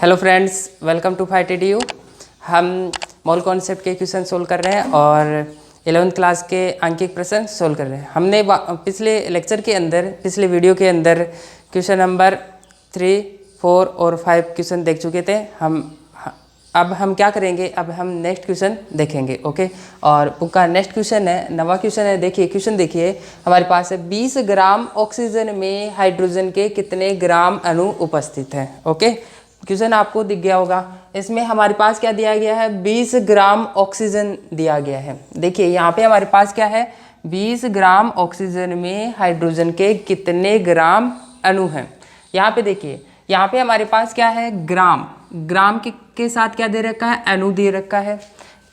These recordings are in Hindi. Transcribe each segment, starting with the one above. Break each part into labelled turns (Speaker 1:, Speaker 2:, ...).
Speaker 1: Hello friends, welcome to fight edu. हम मोल कॉन्सेप्ट के क्वेश्चन सोल्व कर रहे हैं और 11th क्लास के अंकित प्रश्न सोल्व कर रहे हैं। हमने पिछले लेक्चर के अंदर, पिछले वीडियो के अंदर क्वेश्चन नंबर 3, 4 और 5 क्वेश्चन देख चुके थे। अब हम क्या करेंगे, अब हम नेक्स्ट क्वेश्चन देखेंगे। ओके, और बुक का नेक्स्ट क्वेश्चन है, नवा क्वेश्चन है। देखिए क्वेश्चन देखिए, हमारे पास है 20 ग्राम ऑक्सीजन में हाइड्रोजन के कितने ग्राम अणु उपस्थित हैं। ओके, क्वेश्चन आपको दिख गया होगा। इसमें हमारे पास क्या दिया गया है, 20 ग्राम ऑक्सीजन दिया गया है। देखिए यहाँ पे हमारे पास क्या है, 20 ग्राम ऑक्सीजन में हाइड्रोजन के कितने ग्राम अणु हैं। यहाँ पे देखिए, यहाँ पे हमारे पास क्या है, ग्राम। ग्राम के साथ क्या दे रखा है, अणु दे रखा है।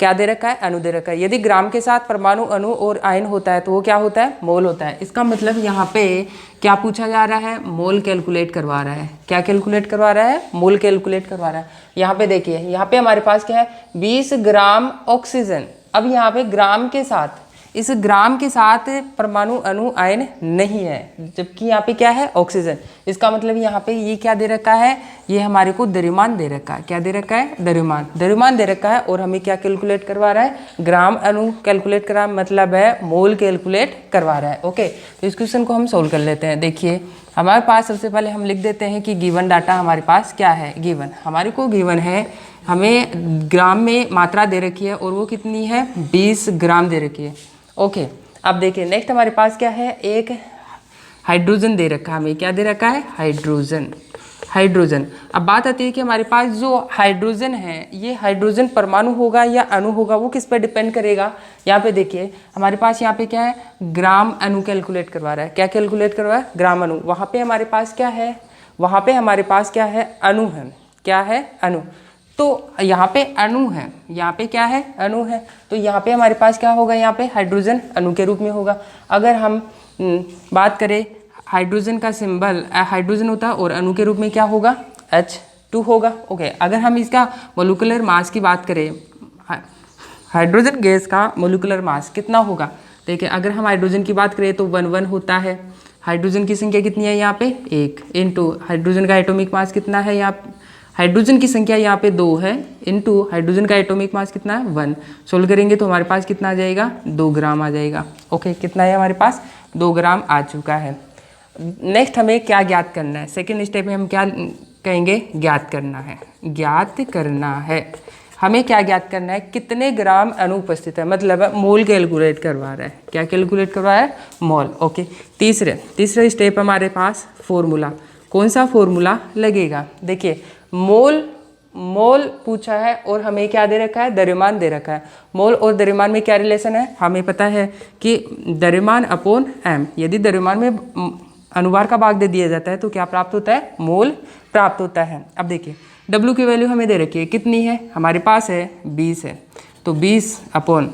Speaker 1: क्या दे रखा है, अणु दे रखा है। यदि ग्राम के साथ परमाणु, अणु और आयन होता है तो वो क्या होता है, मोल होता है। इसका मतलब यहाँ पे क्या पूछा जा रहा है, मोल कैलकुलेट करवा रहा है। क्या कैलकुलेट करवा रहा है, मोल कैलकुलेट करवा रहा है। यहाँ पे देखिए, यहाँ पे हमारे पास क्या है, 20 ग्राम ऑक्सीजन। अब यहाँ पे ग्राम के साथ, इस ग्राम के साथ परमाणु, अणु, आयन नहीं है, जबकि यहाँ पे क्या है, ऑक्सीजन। इसका मतलब यहाँ पे ये क्या दे रखा है, ये हमारे को द्रव्यमान दे रखा है। क्या दे रखा है, द्रव्यमान। द्रव्यमान दे रखा है और हमें क्या कैलकुलेट करवा रहा है, ग्राम अणु कैलकुलेट करा, मतलब है मोल कैलकुलेट करवा रहा है। ओके, तो इस क्वेश्चन को हम सोल्व कर लेते हैं। देखिए हमारे पास सबसे पहले हम लिख देते हैं कि गिवन डाटा हमारे पास क्या है। गिवन हमारे को गिवन है, हमें ग्राम में मात्रा दे रखी है और वो कितनी है, 20 ग्राम दे रखी है। ओके, अब देखिए नेक्स्ट हमारे पास क्या है, एक हाइड्रोजन दे रखा है। हमें क्या दे रखा है, हाइड्रोजन। हाइड्रोजन। अब बात आती है कि हमारे पास जो हाइड्रोजन है, ये हाइड्रोजन परमाणु होगा या अणु होगा, वो किस पर डिपेंड करेगा। यहाँ पे देखिए हमारे पास यहाँ पे क्या है, ग्राम अणु कैलकुलेट करवा रहा है। क्या कैलकुलेट करवा रहा है, ग्राम अणु। वहाँ पे हमारे पास क्या है, वहाँ पे हमारे पास क्या है, अणु है। क्या है, अणु। तो यहाँ पे अणु है, यहाँ पे क्या है, अणु है। तो यहाँ पे हमारे पास क्या होगा, यहाँ पे हाइड्रोजन अणु के रूप में होगा। अगर हम बात करें हाइड्रोजन का सिंबल हाइड्रोजन होता है और अणु के रूप में क्या होगा, H2 होगा। ओके, अगर हम इसका मोलिकुलर मास की बात करें, हाइड्रोजन गैस का मोलिकुलर मास कितना होगा। देखिए अगर हम हाइड्रोजन की बात करें तो 1 होता है। हाइड्रोजन की संख्या कितनी है, यहाँ पे 1 इंटू हाइड्रोजन का एटॉमिक मास कितना है, यहाँ हाइड्रोजन की संख्या यहाँ पे 2 है, इंटू हाइड्रोजन का एटॉमिक मास कितना है, 1। सोल्व करेंगे तो हमारे पास कितना आ जाएगा, 2 ग्राम आ जाएगा। ओके, कितना है हमारे पास, 2 ग्राम आ चुका है। नेक्स्ट हमें क्या ज्ञात करना है, सेकेंड स्टेप में हम क्या कहेंगे, ज्ञात करना है। ज्ञात करना है, हमें क्या ज्ञात करना है, कितने ग्राम अणु उपस्थित है, मतलब मोल कैलकुलेट करवा रहा है। क्या कैलकुलेट करवा रहा है, मोल। ओके, तीसरा स्टेप हमारे पास फॉर्मूला। कौन सा फॉर्मूला लगेगा, देखिए मोल पूछा है और हमें क्या दे रखा है, द्रव्यमान दे रखा है। मोल और द्रव्यमान में क्या रिलेशन है, हमें पता है कि द्रव्यमान अपॉन m। यदि द्रव्यमान में अनुभार का भाग दे दिया जाता है तो क्या प्राप्त होता है, मोल प्राप्त होता है। अब देखिए W की वैल्यू हमें दे रखी है, कितनी है, हमारे पास है 20 है। तो 20 अपॉन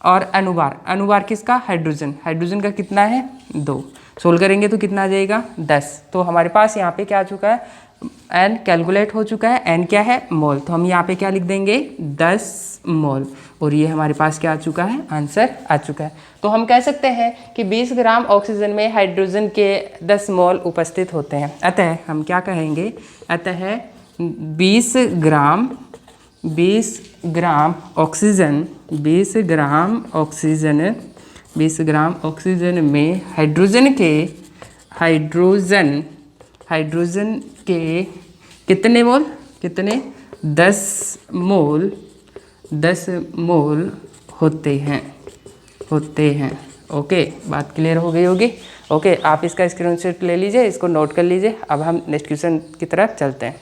Speaker 1: और अनुभार किसका, हाइड्रोजन का कितना है, 2। सोल्व करेंगे तो कितना आ जाएगा, 10। तो हमारे पास यहाँ पे क्या आ चुका है, n कैलकुलेट हो चुका है। n क्या है, मोल। तो हम यहाँ पे क्या लिख देंगे, 10 मोल। और ये हमारे पास क्या आ चुका है, आंसर आ चुका है। तो हम कह सकते हैं कि 20 ग्राम ऑक्सीजन में हाइड्रोजन के 10 मोल उपस्थित होते हैं। अतः हम क्या कहेंगे, अतः 20 ग्राम ऑक्सीजन 20 ग्राम ऑक्सीजन में हाइड्रोजन के कितने मोल, कितने, 10 मोल होते हैं। ओके, बात क्लियर हो गई होगी। ओके, आप इसका स्क्रीनशॉट ले लीजिए, इसको नोट कर लीजिए। अब हम नेक्स्ट क्वेश्चन की तरफ चलते हैं।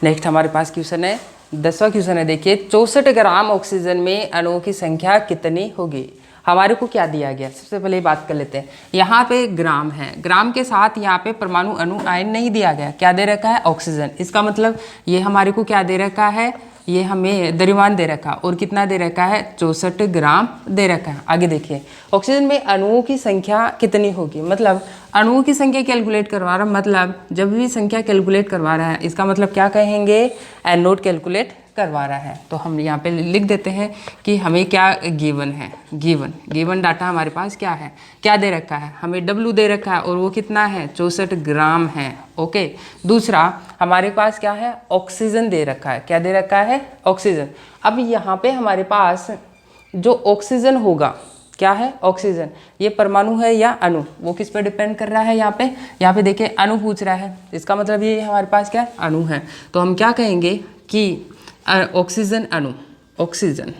Speaker 1: नेक्स्ट हमारे पास क्वेश्चन है, 10वां क्वेश्चन है। देखिए 64 ग्राम ऑक्सीजन में अणुओं की संख्या कितनी होगी। हमारे को क्या दिया गया, सबसे पहले बात कर लेते हैं। यहाँ पे ग्राम है, ग्राम के साथ यहाँ पे परमाणु, अणु, आयन नहीं दिया गया। क्या दे रखा है, ऑक्सीजन। इसका मतलब ये हमारे को क्या दे रखा है, ये हमें द्रव्यमान दे रखा और कितना दे रखा है, 64 ग्राम दे रखा है। आगे देखिए ऑक्सीजन में अणुओं की संख्या कितनी होगी, मतलब अणुओं की संख्या कैलकुलेट करवा रहा, मतलब जब भी संख्या कैलकुलेट करवा रहा है इसका मतलब क्या कहेंगे, एन नोट कैलकुलेट करवा रहा है। तो हम यहाँ पे लिख देते हैं कि हमें क्या गिवन है, गिवन डाटा हमारे पास क्या है, क्या दे रखा है, हमें W दे रखा है और वो कितना है, 64 ग्राम है। ओके, दूसरा हमारे पास क्या है, ऑक्सीजन दे रखा है। क्या दे रखा है, ऑक्सीजन। अब यहाँ पे हमारे पास जो ऑक्सीजन होगा, क्या है, ऑक्सीजन, ये परमाणु है या अणु, वो किस पे डिपेंड कर रहा है, यहाँ पे देखिए अणु पूछ रहा है, इसका मतलब ये हमारे पास क्या है, अणु है। तो हम क्या कहेंगे कि ऑक्सीजन अणु, ऑक्सीजन,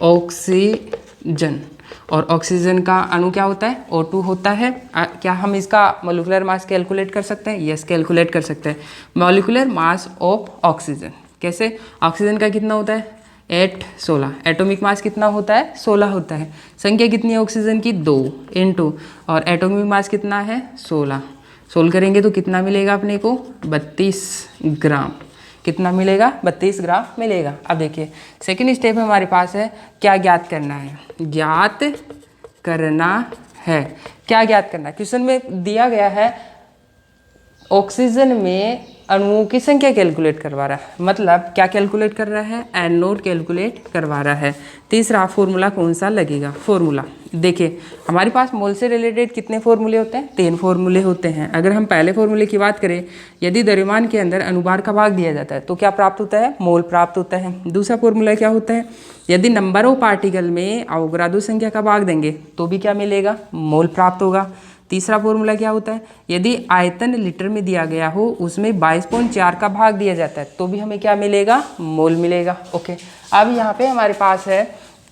Speaker 1: ऑक्सीजन, और ऑक्सीजन का अणु क्या होता है, O2 होता है। क्या हम इसका मॉलिक्यूलर मास कैलकुलेट कर सकते हैं, यस कैलकुलेट कर सकते हैं। मॉलिक्यूलर मास ऑफ ऑक्सीजन, कैसे, ऑक्सीजन का कितना होता है 8 16, एटॉमिक मास कितना होता है 16 होता है। संख्या कितनी है ऑक्सीजन की 2 इंटू, और एटॉमिक मास कितना है 16, सोल्व करेंगे तो कितना मिलेगा अपने को 32 ग्राम। कितना मिलेगा, 32 ग्राम मिलेगा। अब देखिए सेकेंड स्टेप हमारे पास है, क्या ज्ञात करना है, ज्ञात करना है। क्या ज्ञात करना है, क्वेश्चन में दिया गया है ऑक्सीजन में अणुओं की संख्या कैलकुलेट करवा रहा है, मतलब क्या कैलकुलेट कर रहा है, एन नोट कैलकुलेट करवा रहा है। तीसरा फॉर्मूला कौन सा लगेगा, फॉर्मूला देखिए हमारे पास मोल से रिलेटेड कितने फॉर्मूले होते हैं, 3 फॉर्मूले होते हैं। अगर हम पहले फॉर्मूले की बात करें, यदि द्रव्यमान के अंदर अनुभार का भाग दिया जाता है तो क्या प्राप्त होता है, मोल प्राप्त होता है। दूसरा फॉर्मूला क्या होता है, यदि नंबर ऑफ पार्टिकल में अवोगाद्रो संख्या का भाग देंगे तो भी क्या मिलेगा, मोल प्राप्त होगा। तीसरा फॉर्मूला क्या होता है, यदि आयतन लीटर में दिया गया हो उसमें 22.4 का भाग दिया जाता है तो भी हमें क्या मिलेगा, मोल मिलेगा। ओके, अब यहाँ पे हमारे पास है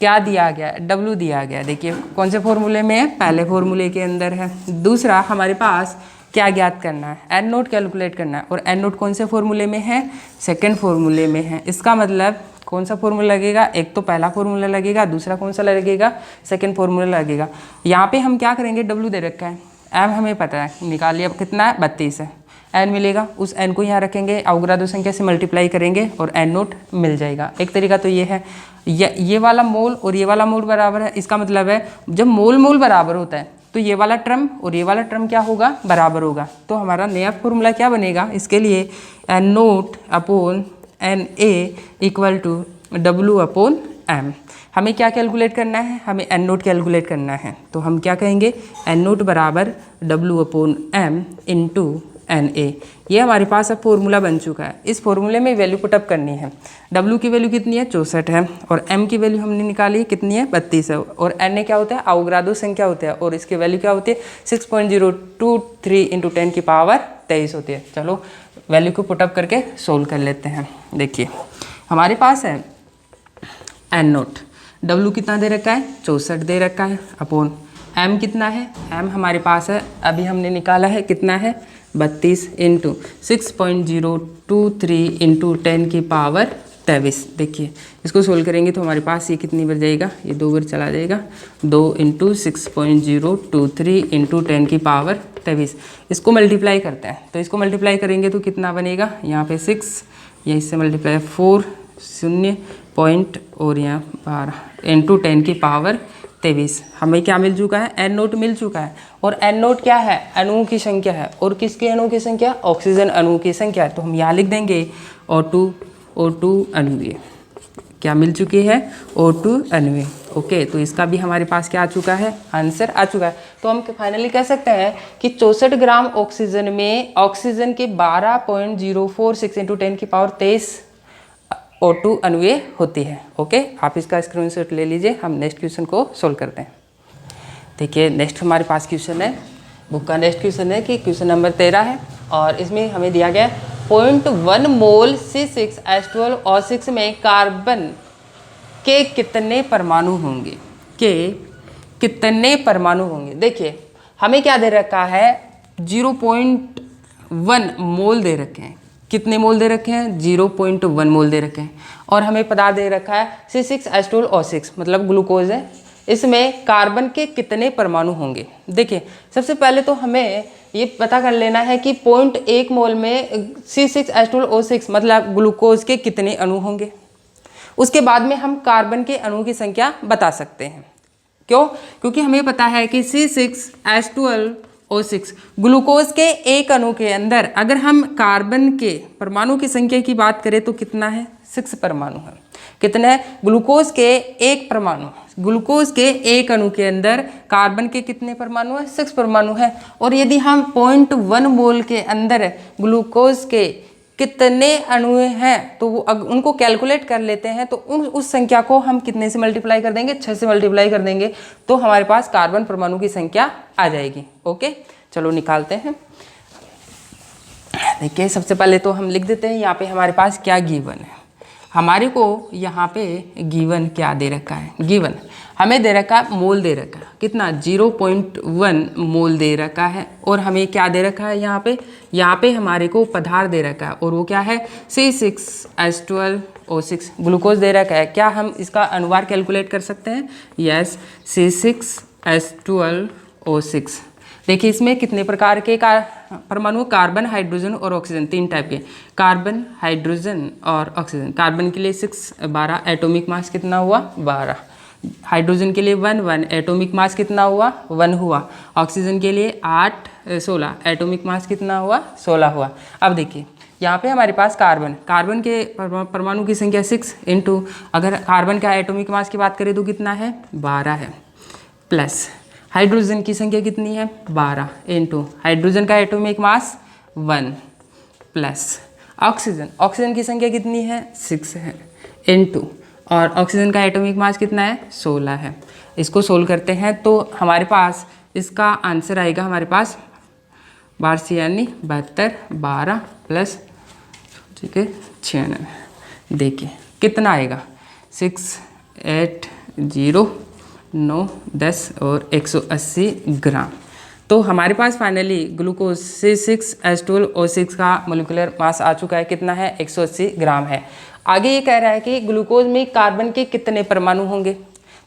Speaker 1: क्या दिया गया है, W दिया गया है। देखिए कौन से फॉर्मूले में है, पहले फॉर्मूले के अंदर है। दूसरा हमारे पास क्या ज्ञात करना है, एन नोट कैलकुलेट करना है, और एन नोट कौन से फॉर्मूले में है, सेकेंड फॉर्मूले में है। इसका मतलब कौन सा फॉर्मूला लगेगा, एक तो पहला फॉर्मूला लगेगा, दूसरा कौन सा लगेगा, सेकंड फॉर्मूला लगेगा। यहाँ पे हम क्या करेंगे, W दे रखा है, एम हमें पता है, निकाल लिया, कितना है 32 है, एन मिलेगा, उस एन को यहाँ रखेंगे, अवोगाद्रो संख्या से मल्टीप्लाई करेंगे और एन नोट मिल जाएगा। एक तरीका तो ये है, ये वाला मोल और ये वाला मोल बराबर है, इसका मतलब है जब मोल मोल बराबर होता है तो ये वाला टर्म और ये वाला टर्म क्या होगा, बराबर होगा। तो हमारा नया फॉर्मूला क्या बनेगा इसके लिए, n naught upon n a equal to W upon m. हमें क्या कैलकुलेट करना है, हमें एन नोट कैलकुलेट करना है, तो हम क्या कहेंगे, एन नोट बराबर W upon m into n a. ये हमारे पास अब फॉर्मूला बन चुका है। इस फॉर्मूले में वैल्यू पुटअप करनी है। W की वैल्यू कितनी है 64 है, और M की वैल्यू हमने निकाली है कितनी है 32 है, और एन ए क्या होता है, अवोगाद्रो संख्या होता है, और इसकी वैल्यू क्या होती है 6.023 इंटू 10 की पावर 23 होती है। चलो वैल्यू को पुटअप करके सोल्व कर लेते हैं। देखिए हमारे पास है एन नोट, W कितना दे रखा है 64 दे रखा है, अपॉन M कितना है, M हमारे पास है अभी हमने निकाला है कितना है 32 इंटू 6.023 इंटू 10 की पावर 23। देखिए इसको सोल्व करेंगे तो हमारे पास ये कितनी बार जाएगा, ये 2 बार चला जाएगा, 2 इंटू 6.023 इंटू 10 की पावर 23। इसको मल्टीप्लाई करते हैं, तो इसको मल्टीप्लाई करेंगे तो कितना बनेगा, यहाँ पे 6, ये इससे मल्टीप्लाई 4 0 पॉइंट और यहाँ 12 इंटू 10 की पावर 23। हमें क्या मिल चुका है, एन नोट मिल चुका है। और एन नोट क्या है, अणुओं की संख्या है, और किसके अणुओं की संख्या, ऑक्सीजन अणुओं की संख्या है। तो हम यहाँ लिख देंगे O2 अणुएं, क्या मिल चुकी है, O2 अणुएं। ओके, तो इसका भी हमारे पास क्या आ चुका है, आंसर आ चुका है। तो हम फाइनली कह सकते हैं कि 64 ग्राम ऑक्सीजन में ऑक्सीजन के 12.046 इंटू 10 की पावर 23 O2 अणुएं होती है। ओके, आप इसका स्क्रीनशॉट ले लीजिए, हम नेक्स्ट क्वेश्चन को सोल्व करते हैं। देखिए नेक्स्ट हमारे पास क्वेश्चन है, बुक का नेक्स्ट क्वेश्चन है कि क्वेश्चन नंबर 13 है, और इसमें हमें दिया गया है 0.1 मोल C6H12O6 में कार्बन के कितने परमाणु होंगे, कितने परमाणु होंगे। देखिए हमें क्या दे रखा है, 0.1 मोल दे रखे हैं, कितने मोल दे रखे हैं, 0.1 मोल दे रखे हैं, और हमें पदार्थ दे रखा है C6H12O6 मतलब ग्लूकोज है, इसमें कार्बन के कितने परमाणु होंगे। देखिए सबसे पहले तो हमें ये पता कर लेना है कि 0.1 मोल में C6H12O6 मतलब ग्लूकोज के कितने अणु होंगे। उसके बाद में हम कार्बन के अणुओं की संख्या बता सकते हैं। क्यों, क्योंकि हमें पता है कि C6H12O6 ग्लूकोज के एक अणु के अंदर अगर हम कार्बन के परमाणु की संख्या की बात करें तो कितना है, 6 परमाणु है। कितने है, ग्लूकोज के एक परमाणु, ग्लूकोज के एक अणु के अंदर कार्बन के कितने परमाणु है, 6 परमाणु है। और यदि हम 0.1 मोल के अंदर ग्लूकोज के कितने अणु हैं, तो वो उनको कैलकुलेट कर लेते हैं, तो उस संख्या को हम कितने से मल्टीप्लाई कर देंगे, 6 से मल्टीप्लाई कर देंगे, तो हमारे पास कार्बन परमाणु की संख्या आ जाएगी। ओके, चलो निकालते हैं। देखिए सबसे पहले तो हम लिख देते हैं यहाँ पे हमारे पास क्या गिवन है। हमारे को यहाँ पे गिवन क्या दे रखा है, गिवन हमें दे रखा है मोल दे रखा है, कितना 0.1 मोल दे रखा है। और हमें क्या दे रखा है यहाँ पे हमारे को पदार्थ दे रखा है, और वो क्या है C6H12O6 ग्लूकोज दे रखा है। क्या हम इसका अनुवार कैलकुलेट कर सकते हैं? Yes, C6H12O6। देखिए इसमें कितने प्रकार के परमाणु, कार्बन, हाइड्रोजन और ऑक्सीजन, 3 टाइप के, कार्बन, हाइड्रोजन और ऑक्सीजन। कार्बन के लिए 6 12 एटॉमिक मास कितना हुआ 12, हाइड्रोजन के लिए 1 एटॉमिक मास कितना हुआ 1 हुआ, ऑक्सीजन के लिए 8 16 एटॉमिक मास कितना हुआ 16 हुआ। अब देखिए यहाँ पे हमारे पास कार्बन के परमाणु की संख्या 6 इंटू, अगर कार्बन का एटॉमिक मास की बात करें तो कितना है 12 है, प्लस हाइड्रोजन की संख्या कितनी है 12 इंटू हाइड्रोजन का एटॉमिक मास 1 प्लस ऑक्सीजन की संख्या कितनी है 6 है इंटू, और ऑक्सीजन का एटॉमिक मास कितना है 16 है। इसको सोल्व करते हैं तो हमारे पास इसका आंसर आएगा हमारे पास 12 यानी 72, 12 प्लस ठीक है 96। देखिए कितना आएगा 6 8 0 9 10 और 180 ग्राम। तो हमारे पास फाइनली ग्लूकोज C6H12O6 का मोलिकुलर मास आ चुका है, कितना है 180 ग्राम है। आगे ये कह रहा है कि ग्लूकोज में कार्बन के कितने परमाणु होंगे।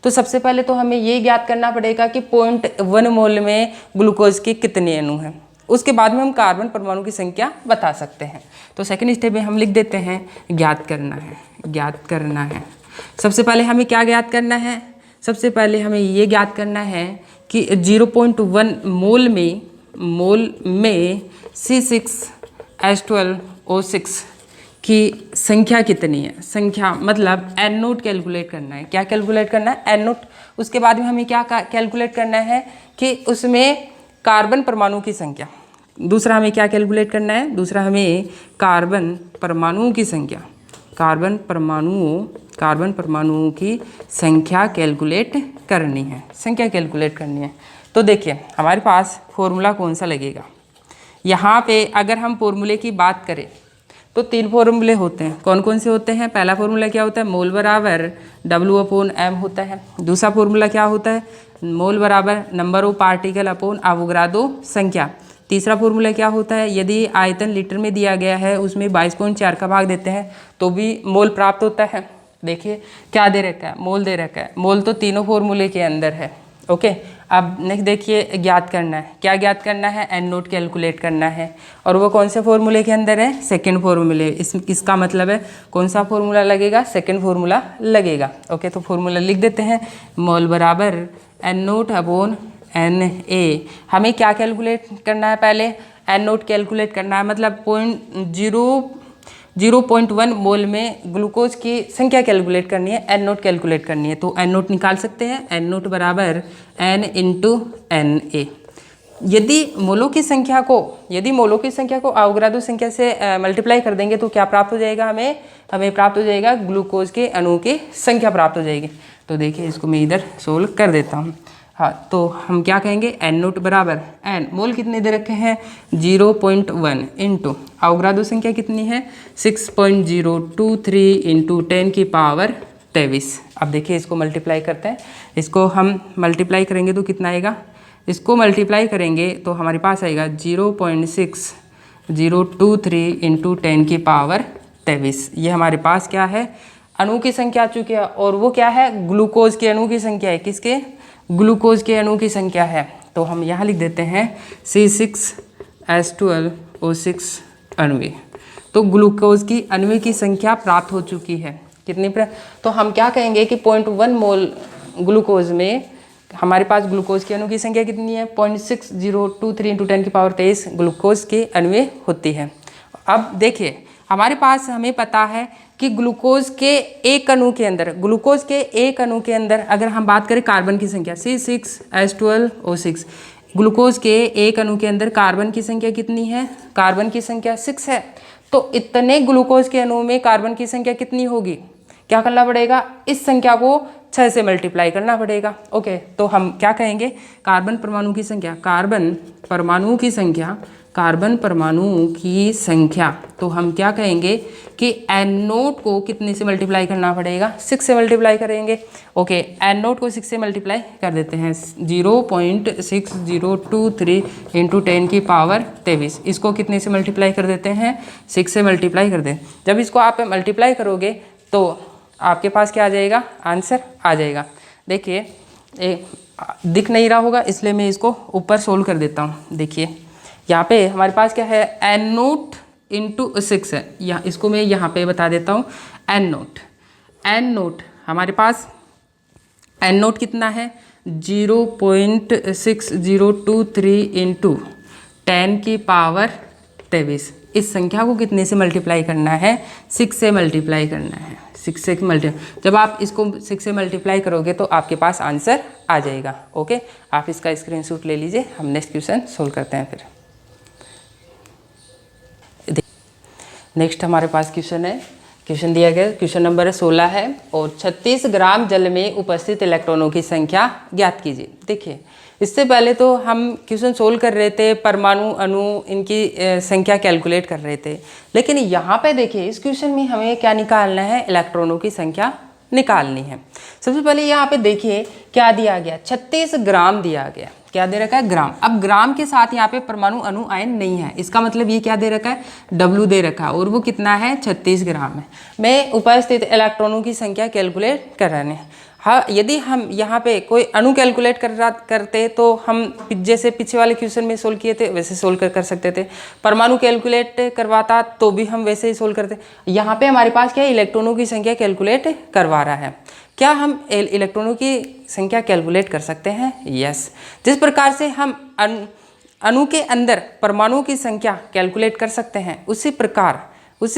Speaker 1: तो सबसे पहले तो हमें ये ज्ञात करना पड़ेगा कि 0.1 मोल में ग्लूकोज के कितने अणु हैं, उसके बाद में हम कार्बन परमाणु की संख्या बता सकते हैं। तो सेकंड स्टेप में हम लिख देते हैं ज्ञात करना है। सबसे पहले हमें क्या ज्ञात करना है, सबसे पहले हमें ये ज्ञात करना है कि 0.1 मोल में C6H12O6 की संख्या कितनी है। संख्या मतलब एन नोट कैलकुलेट करना है। क्या कैलकुलेट करना है एन नोट। उसके बाद में हमें क्या कैलकुलेट करना है कि उसमें कार्बन परमाणु की संख्या। दूसरा हमें क्या कैलकुलेट करना है, दूसरा हमें कार्बन परमाणुओं की संख्या, कार्बन परमाणुओं की संख्या कैलकुलेट करनी है, तो देखिए हमारे पास फॉर्मूला कौन सा लगेगा। यहाँ पे अगर हम फॉर्मूले की बात करें तो 3 फॉर्मूले होते हैं। कौन कौन से होते हैं? पहला फॉर्मूला क्या होता है, मोल बराबर W/m होता है। दूसरा फॉर्मूला क्या होता है, मोल बराबर number of particle upon Avogadro संख्या। तीसरा फॉर्मूला क्या होता है, यदि आयतन लीटर में दिया गया है उसमें 22.4 का भाग देते हैं तो भी मोल प्राप्त होता है। देखिए क्या दे रखा है, मोल दे रखा है। मोल तो तीनों फॉर्मूले के अंदर है। ओके, अब नेक्स्ट देखिए ज्ञात करना है। क्या ज्ञात करना है, एन नोट कैलकुलेट करना है। और वो कौन से फॉर्मूले के अंदर है, सेकंड फॉर्मूले। इसका मतलब है कौन सा फॉर्मूला लगेगा, सेकंड फॉर्मूला लगेगा। ओके, तो फॉर्मूला लिख देते हैं, मोल बराबर n naught upon n a. हमें क्या कैलकुलेट करना है, पहले एन नोट कैलकुलेट करना है, मतलब 0.1 मोल में ग्लूकोज की संख्या कैलकुलेट करनी है, एन नोट कैलकुलेट करनी है। तो एन नोट निकाल सकते हैं, एन नोट बराबर एन इंटू एन ए। यदि मोलों की संख्या को अवोगाद्रो संख्या से मल्टीप्लाई कर देंगे तो क्या प्राप्त हो जाएगा, हमें प्राप्त हो जाएगा ग्लूकोज के अणु की संख्या प्राप्त हो जाएगी। तो देखिए इसको मैं इधर सोल्व कर देता हूँ। हाँ, तो हम क्या कहेंगे, एन नोट बराबर एन, मोल कितने दे रखे हैं 0.1 इंटू अवोगाद्रो संख्या कितनी है 6.023 इंटू 10 की पावर 23। अब देखिए इसको मल्टीप्लाई करते हैं। इसको हम मल्टीप्लाई करेंगे तो कितना आएगा, इसको मल्टीप्लाई करेंगे तो हमारे पास आएगा 0.6023 इंटू 10 की पावर 23। ये हमारे पास क्या है, अणु की संख्या आ चुकी है। और वो क्या है, ग्लूकोज के अणु की संख्या है। किसके, ग्लूकोज के अणु की संख्या है। तो हम यहाँ लिख देते हैं C6H12O6 अणु। तो ग्लूकोज की अणु की संख्या प्राप्त हो चुकी है। कितनी तो हम क्या कहेंगे कि 0.1 मोल ग्लूकोज में हमारे पास ग्लूकोज के अणु की संख्या कितनी है 0.6023 इंटू 10 की पावर 23 ग्लूकोज के अणु होती है। अब देखिए हमारे पास हमें पता है कि ग्लूकोज के एक अणु के अंदर अगर हम बात करें कार्बन की संख्या C6H12O6, ग्लूकोज के एक अणु के अंदर कार्बन की संख्या कितनी है, कार्बन की संख्या 6 है। तो तो इतने ग्लूकोज के अणु में कार्बन की संख्या कितनी होगी, क्या करना पड़ेगा, इस संख्या को 6 से मल्टीप्लाई करना पड़ेगा। ओके, तो हम क्या कहेंगे, कार्बन परमाणु की संख्या, कार्बन परमाणु की संख्या, तो हम क्या कहेंगे कि एन नोट को कितने से मल्टीप्लाई करना पड़ेगा, 6 से मल्टीप्लाई करेंगे। ओके, एन नोट को 6 से मल्टीप्लाई कर देते हैं, 0.6023 इंटू 10 की पावर 23, इसको कितने से मल्टीप्लाई कर देते हैं, 6 से मल्टीप्लाई कर दें। जब इसको आप मल्टीप्लाई करोगे तो आपके पास क्या आ जाएगा, आंसर आ जाएगा। देखिए दिख नहीं रहा होगा इसलिए मैं इसको ऊपर सोल्व कर देता हूँ। देखिए यहाँ पे हमारे पास क्या है, एन नोट इंटू 6 है, या इसको मैं यहाँ पे बता देता हूँ, एन नोट हमारे पास एन नोट कितना है, 0.6023 इंटू 10 की पावर 23। इस संख्या को कितने से मल्टीप्लाई करना है, 6 से मल्टीप्लाई करना है, 6 से मल्टीप्लाई। जब आप इसको 6 से मल्टीप्लाई करोगे तो आपके पास आंसर आ जाएगा। ओके, आप इसका स्क्रीनशॉट ले लीजिए, हम नेक्स्ट क्वेश्चन सोल्व करते हैं। फिर नेक्स्ट हमारे पास क्वेश्चन है, क्वेश्चन दिया गया, क्वेश्चन नंबर 16 है, और 36 ग्राम जल में उपस्थित इलेक्ट्रॉनों की संख्या ज्ञात कीजिए। देखिए इससे पहले तो हम क्वेश्चन सोल्व कर रहे थे, परमाणु अणु इनकी संख्या कैलकुलेट कर रहे थे, लेकिन यहाँ पे देखिए इस क्वेश्चन में हमें क्या निकालना है, इलेक्ट्रॉनों की संख्या निकालनी है। सबसे पहले यहाँ पे देखिए क्या दिया गया, 36 ग्राम दिया गया, क्या दे रखा है, ग्राम। अब ग्राम के साथ यहाँ पे परमाणु अणु आयन नहीं है, इसका मतलब ये क्या दे रखा है, W दे रखा है, और वो कितना है, 36 ग्राम है। मैं उपस्थित इलेक्ट्रॉनों की संख्या कैलकुलेट कर रहे हैं। हाँ, यदि हम यहाँ पे कोई अणु कैलकुलेट करते तो हम जैसे पीछे वाले क्वेश्चन में सोल्व किए थे वैसे सोल्व कर सकते थे, परमाणु कैलकुलेट करवाता तो भी हम वैसे ही सोल्व करते। यहाँ पे हमारे पास क्या है, इलेक्ट्रॉनों की संख्या कैलकुलेट करवा रहा है। क्या हम इलेक्ट्रॉनों की संख्या कैलकुलेट कर सकते हैं, यस। जिस प्रकार से हम अणु के अंदर परमाणुओं की संख्या कैलकुलेट कर सकते हैं, उसी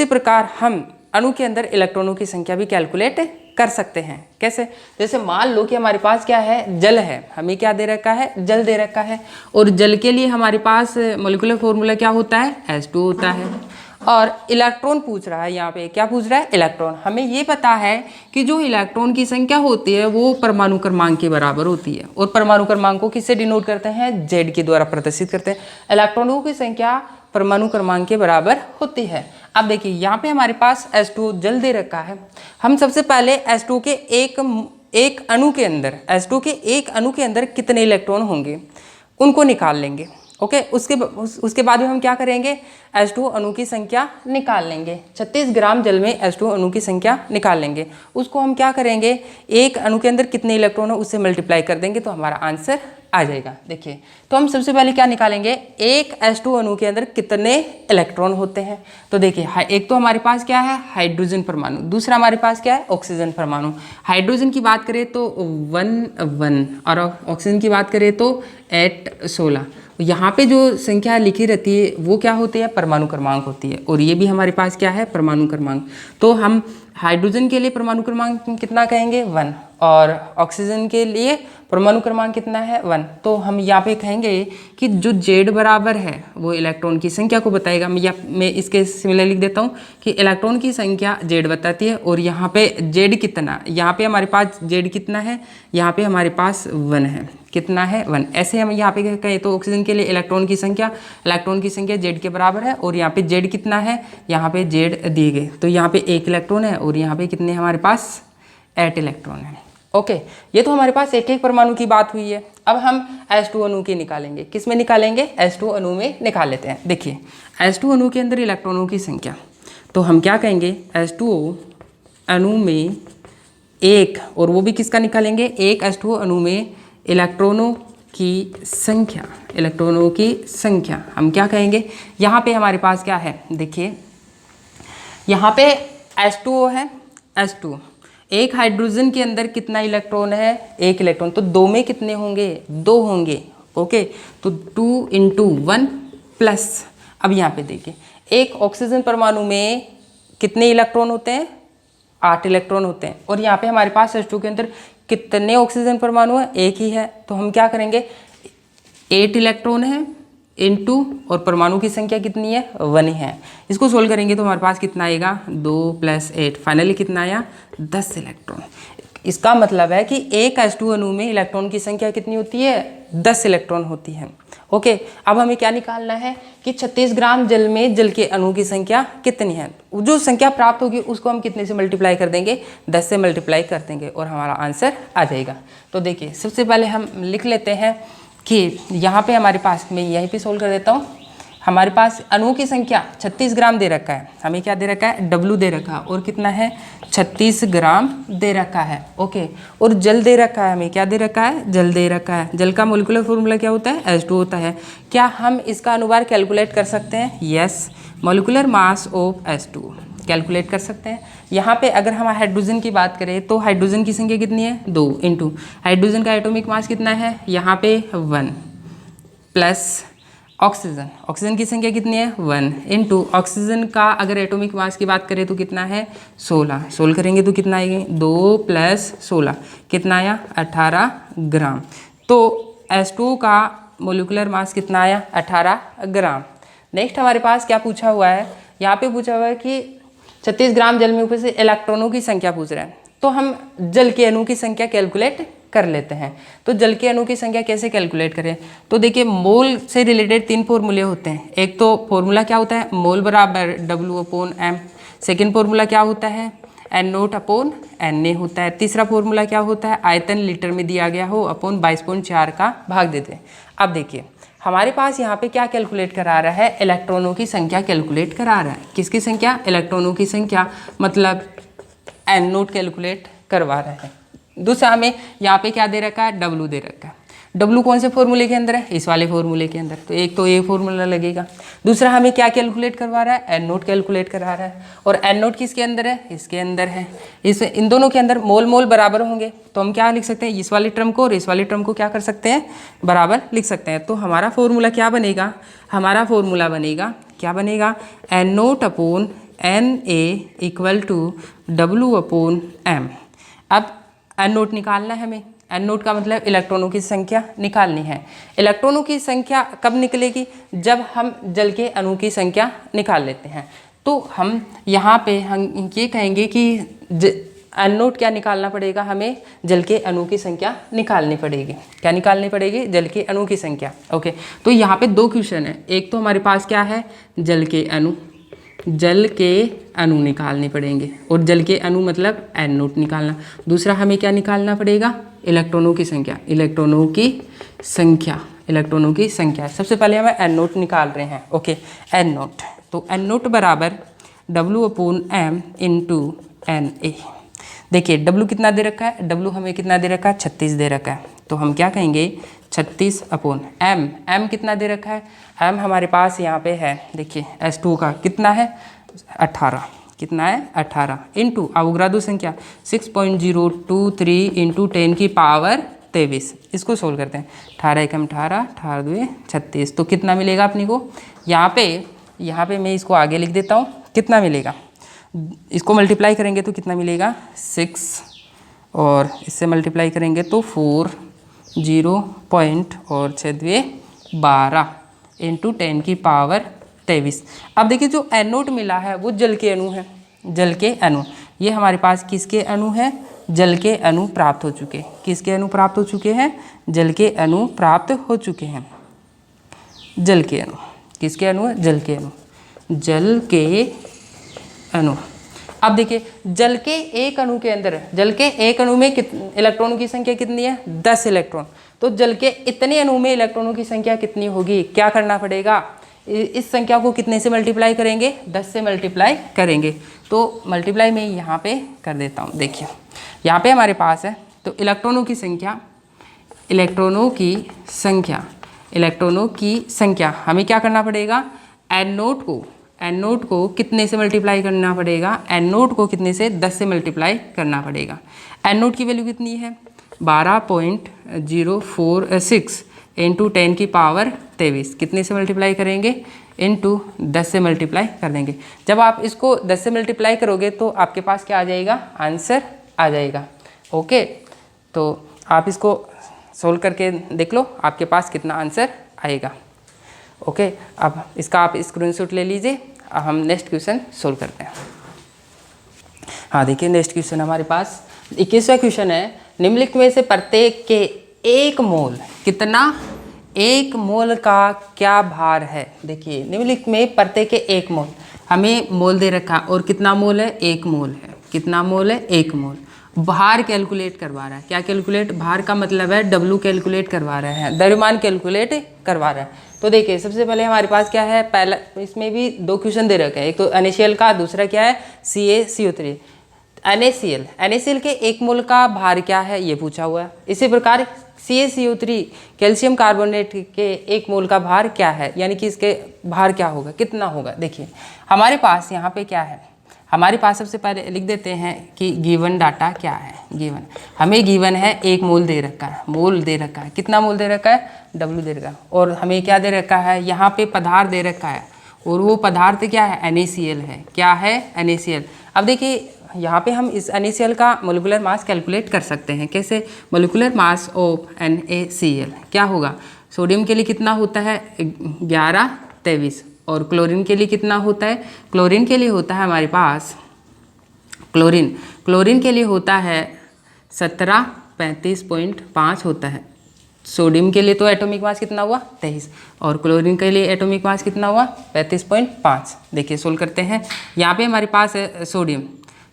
Speaker 1: प्रकार हम अणु के अंदर इलेक्ट्रॉनों की संख्या भी कैलकुलेट कर सकते हैं। कैसे, जैसे मान लो कि हमारे पास क्या है, जल है, हमें क्या दे रखा है, जल दे रखा है, और जल के लिए हमारे पास मॉलिक्यूलर फॉर्मूला क्या होता है, H2 होता है। और इलेक्ट्रॉन पूछ रहा है, यहाँ पे क्या पूछ रहा है, इलेक्ट्रॉन। हमें ये पता है कि जो इलेक्ट्रॉन की संख्या होती है वो परमाणु क्रमांक के बराबर होती है, और परमाणु क्रमांक को किससे डिनोट करते हैं, Z के द्वारा प्रदर्शित करते हैं। इलेक्ट्रॉनों की संख्या परमाणु क्रमांक के बराबर होती है। अब देखिए यहाँ पे हमारे पास H2 जल दे रखा है, हम सबसे पहले H2 के एक अणु के अंदर, H2 के एक अणु के अंदर कितने इलेक्ट्रॉन होंगे उनको निकाल लेंगे। ओके, उसके बाद में हम क्या करेंगे, H2 अणु की संख्या निकाल लेंगे। 36 ग्राम जल में H2 अणु की संख्या निकाल लेंगे, उसको हम क्या करेंगे, एक अणु के अंदर कितने इलेक्ट्रॉन है उससे मल्टीप्लाई कर देंगे तो हमारा आंसर आ जाएगा। देखिए तो हम सबसे पहले क्या निकालेंगे, एक H2 अणु के अंदर कितने इलेक्ट्रॉन होते हैं। तो देखिए एक तो हमारे पास क्या है, हाइड्रोजन परमाणु, दूसरा हमारे पास क्या है, ऑक्सीजन परमाणु। हाइड्रोजन की बात करें तो 1 और ऑक्सीजन की बात करें तो 8 16। यहाँ पे जो संख्या लिखी रहती है वो क्या होती है, परमाणु क्रमांक होती है, और ये भी हमारे पास क्या है, परमाणु क्रमांक। तो हम हाइड्रोजन के लिए परमाणु क्रमांक कितना कहेंगे, 1, और ऑक्सीजन के लिए परमाणु क्रमांक कितना है, 1। तो हम यहाँ पे कहेंगे कि जो Z बराबर है वो इलेक्ट्रॉन की संख्या को बताएगा। मैं इसके सिमिलर लिख देता हूँ कि इलेक्ट्रॉन की संख्या Z बताती है, और यहाँ पे Z कितना, यहाँ पे हमारे पास Z कितना है, यहाँ पे हमारे पास 1 है, कितना है, 1। ऐसे हम यहाँ पे कहें तो ऑक्सीजन के लिए इलेक्ट्रॉन की संख्या Z के बराबर है, और यहाँ पे Z कितना है, यहाँ पे Z दिए गए, तो यहाँ पे 1 इलेक्ट्रॉन है, और यहाँ पे कितने हमारे पास 8 इलेक्ट्रॉन है। ओके, ये तो हमारे पास एक परमाणु की बात हुई है। अब हम H2 अणु की निकालेंगे, किस में निकालेंगे, H2 अणु में निकाल लेते हैं। देखिए H2 अणु के अंदर इलेक्ट्रॉनों की संख्या, तो हम क्या कहेंगे, H2 अणु में एक, और वो भी किसका निकालेंगे, एक H2 अणु में इलेक्ट्रॉनों की संख्या हम क्या कहेंगे, यहाँ पे हमारे पास क्या है, देखिए यहाँ पे H2O है, H2, एक हाइड्रोजन के अंदर कितना इलेक्ट्रॉन है, 1 इलेक्ट्रॉन, तो 2 में कितने होंगे, 2 होंगे। ओके, तो 2 × 1 प्लस, अब यहाँ पे देखिए एक ऑक्सीजन परमाणु में कितने इलेक्ट्रॉन होते हैं, 8 इलेक्ट्रॉन होते हैं, और यहाँ पे हमारे पास H2 के अंदर कितने ऑक्सीजन परमाणु है, 1 ही है। तो हम क्या करेंगे, 8 इलेक्ट्रॉन है, इनटू और परमाणु की संख्या कितनी है 1 है। इसको सोल्व करेंगे तो हमारे पास कितना आएगा 2 + 8, फाइनली कितना आया 10 इलेक्ट्रॉन। इसका मतलब है कि एक H2 अणु में इलेक्ट्रॉन की संख्या कितनी होती है 10 इलेक्ट्रॉन होती है। ओके, अब हमें क्या निकालना है कि 36 ग्राम जल में जल के अणु की संख्या कितनी है। जो संख्या प्राप्त होगी उसको हम कितने से मल्टीप्लाई कर देंगे 10 से मल्टीप्लाई कर देंगे और हमारा आंसर आ जाएगा। तो देखिए सबसे पहले हम लिख लेते हैं कि यहाँ पे हमारे पास, मैं यहीं पे सोल्व कर देता हूँ, हमारे पास अणुओं की संख्या 36 ग्राम दे रखा है, हमें क्या दे रखा है W दे रखा है और कितना है 36 ग्राम दे रखा है। ओके, और जल दे रखा है, हमें क्या दे रखा है जल दे रखा है। जल का मोलिकुलर फॉर्मूला क्या होता है H2 होता है। क्या हम इसका अनुभार कैलकुलेट कर सकते हैं? Yes, molecular mass of H2 calculate कर सकते हैं। यहाँ पे अगर हम हाइड्रोजन की बात करें तो हाइड्रोजन की संख्या कितनी है 2 इंटू हाइड्रोजन का एटॉमिक मास कितना है यहाँ पे 1 प्लस ऑक्सीजन की संख्या कितनी है 1 इंटू ऑक्सीजन का अगर एटॉमिक मास की बात करें तो कितना है 16। सोल्व करेंगे तो कितना आएगा 2 + 16 कितना आया 18 ग्राम। तो H2 का मोलिकुलर मास कितना आया 18 ग्राम। नेक्स्ट हमारे पास क्या पूछा हुआ है, यहाँ पे पूछा हुआ है कि 36 ग्राम जल में ऊपर से इलेक्ट्रॉनों की संख्या पूछ रहे हैं, तो हम जल के अणु की संख्या कैलकुलेट कर लेते हैं। तो जल के अणु की संख्या कैसे कैलकुलेट करें? तो देखिए मोल से रिलेटेड 3 फॉर्मूले होते हैं। एक तो फॉर्मूला क्या होता है मोल बराबर W/m, सेकेंड फॉर्मूला क्या होता है N0/Na होता है, तीसरा फॉर्मूला क्या होता है आयतन लीटर में दिया गया हो अपॉन 22.4 का भाग देते हैं। अब देखिए हमारे पास यहाँ पे क्या कैलकुलेट करा रहा है इलेक्ट्रॉनों की संख्या कैलकुलेट करा रहा है। किसकी संख्या? इलेक्ट्रॉनों की संख्या, मतलब N0 कैलकुलेट करवा रहा है। दूसरा हमें यहाँ पे क्या दे रखा है W दे रखा है। W कौन से फॉर्मूले के अंदर है? इस वाले फॉर्मूले के अंदर, तो एक तो ये फॉर्मूला लगेगा। दूसरा हमें क्या कैलकुलेट करवा रहा है N0 कैलकुलेट करा रहा है, और N0 किसके अंदर है? इसके अंदर है। इन दोनों के अंदर मोल बराबर होंगे तो हम क्या लिख सकते हैं इस वाली टर्म को और इस वाली टर्म को क्या कर सकते हैं बराबर लिख सकते हैं। तो हमारा फॉर्मूला क्या बनेगा? हमारा फॉर्मूला बनेगा क्या बनेगा N0/Na = W/m। अब N0 निकालना है हमें। N0 का मतलब इलेक्ट्रॉनों की संख्या निकालनी है। इलेक्ट्रॉनों की संख्या कब निकलेगी? जब हम जल के अणु की संख्या निकाल लेते हैं। तो हम यहाँ पे हम ये कहेंगे कि N0 क्या निकालना पड़ेगा हमें? जल के अणु की संख्या निकालनी पड़ेगी। क्या निकालनी पड़ेगी? जल के अणु की संख्या। ओके, तो यहाँ पे 2 क्वेश्चन है। एक तो हमारे पास क्या है जल के अणु निकालने पड़ेंगे, और जल के अणु मतलब N0 निकालना। दूसरा हमें क्या निकालना पड़ेगा? इलेक्ट्रॉनों की संख्या। सबसे पहले हमें N0 निकाल रहे हैं। ओके, N0, तो N0 बराबर W/m × Na। देखिए W कितना दे रखा है? W हमें कितना दे रखा है 36 दे रखा है, तो हम क्या कहेंगे 36/m। m कितना दे रखा है? m हमारे पास यहाँ पे है, देखिए H2 का कितना है 18, कितना है 18 इंटू अवोगाद्रो संख्या 6.023 × 10⁻23। इसको सोल्व करते हैं 18 × 18, 18 × 2 = 36। तो कितना मिलेगा अपनी को? यहाँ पे मैं इसको आगे लिख देता हूँ। कितना मिलेगा? इसको मल्टीप्लाई करेंगे तो कितना मिलेगा 6, और इससे मल्टीप्लाई करेंगे तो 4 0 पॉइंट और 6×2 = 12 × 10⁻23। अब देखिए जो N0 मिला है वो जल के अणु है। जल के अणु, ये हमारे पास किसके अणु है? जल के अणु प्राप्त हो चुके। किसके अणु प्राप्त हो चुके हैं? जल के अणु प्राप्त हो चुके हैं। जल के अणु किसके अणु है? जल के अणु। जल के अणु। अब देखिए जल के एक अणु के अंदर, जल के एक अणु में इलेक्ट्रॉनों की संख्या कितनी है? 10 इलेक्ट्रॉन। तो जल के इतने अणु में इलेक्ट्रॉनों की संख्या कितनी होगी? क्या करना पड़ेगा? इस संख्या को कितने से मल्टीप्लाई करेंगे? 10 से मल्टीप्लाई करेंगे। तो मल्टीप्लाई मैं यहाँ पे कर देता हूँ। देखिए यहाँ पे हमारे पास है, तो इलेक्ट्रॉनों की संख्या हमें क्या करना पड़ेगा? N0 को कितने से मल्टीप्लाई करना पड़ेगा? N0 को कितने से? 10 से मल्टीप्लाई करना पड़ेगा। N0 की वैल्यू कितनी है? 12.046 × 10⁻23। कितने से मल्टीप्लाई करेंगे? इंटू 10 से मल्टीप्लाई कर देंगे। जब आप इसको 10 से मल्टीप्लाई करोगे तो आपके पास क्या आ जाएगा? आंसर आ जाएगा। ओके, तो आप इसको सोल्व करके देख लो आपके पास कितना आंसर आएगा। ओके, अब इसका आप स्क्रीनशॉट ले लीजिए। हम नेक्स्ट क्वेश्चन सोल्व करते हैं। हाँ देखिए, नेक्स्ट क्वेश्चन हमारे पास 21वां क्वेश्चन है, निम्नलिखित में से प्रत्येक के एक मोल कितना, एक मोल का क्या भार है। देखिए निम्नलिखित में प्रत्येक के एक मोल, हमें मोल दे रखा और कितना मोल है, एक मोल है। कितना मोल है, एक मोल। भार कैलकुलेट करवा रहा है, क्या कैलकुलेट, भार का मतलब है डब्लू कैलकुलेट करवा रहे हैं, द्रव्यमान कैलकुलेट करवा रहा है। तो देखिए सबसे पहले हमारे पास क्या है, पहला इसमें भी दो क्वेश्चन दे रखे हैं, एक तो NaCl का, दूसरा क्या है CaCO3। NaCl के एक मोल का भार क्या है ये पूछा हुआ है। इसी प्रकार CaCO3 कैल्शियम कार्बोनेट के एक मोल का भार क्या है, यानी कि इसके भार क्या होगा, कितना होगा। देखिए हमारे पास यहाँ पे क्या है, हमारे पास सबसे पहले लिख देते हैं कि गिवन डाटा क्या है। गिवन हमें गिवन है एक मोल दे रखा है, मोल दे रखा है, कितना मोल दे रखा है, W दे रखा है। और हमें क्या दे रखा है, यहाँ पे पदार्थ दे रखा है, और वो पदार्थ क्या है, NaCl है। क्या है, NaCl। अब देखिए यहाँ पे हम इस NaCl का मोलिकुलर मास कैलकुलेट कर सकते हैं। कैसे, मोलिकुलर मास ऑफ NaCl क्या होगा, सोडियम के लिए कितना होता है 1123, और क्लोरीन के लिए कितना होता है, क्लोरीन के लिए होता है हमारे पास, क्लोरीन के लिए होता है 1735.5 होता है। सोडियम के लिए तो एटॉमिक मास कितना हुआ 23, और क्लोरीन के लिए एटॉमिक मास कितना हुआ 35.5। देखिए सोल्व करते हैं। यहाँ पे हमारे पास है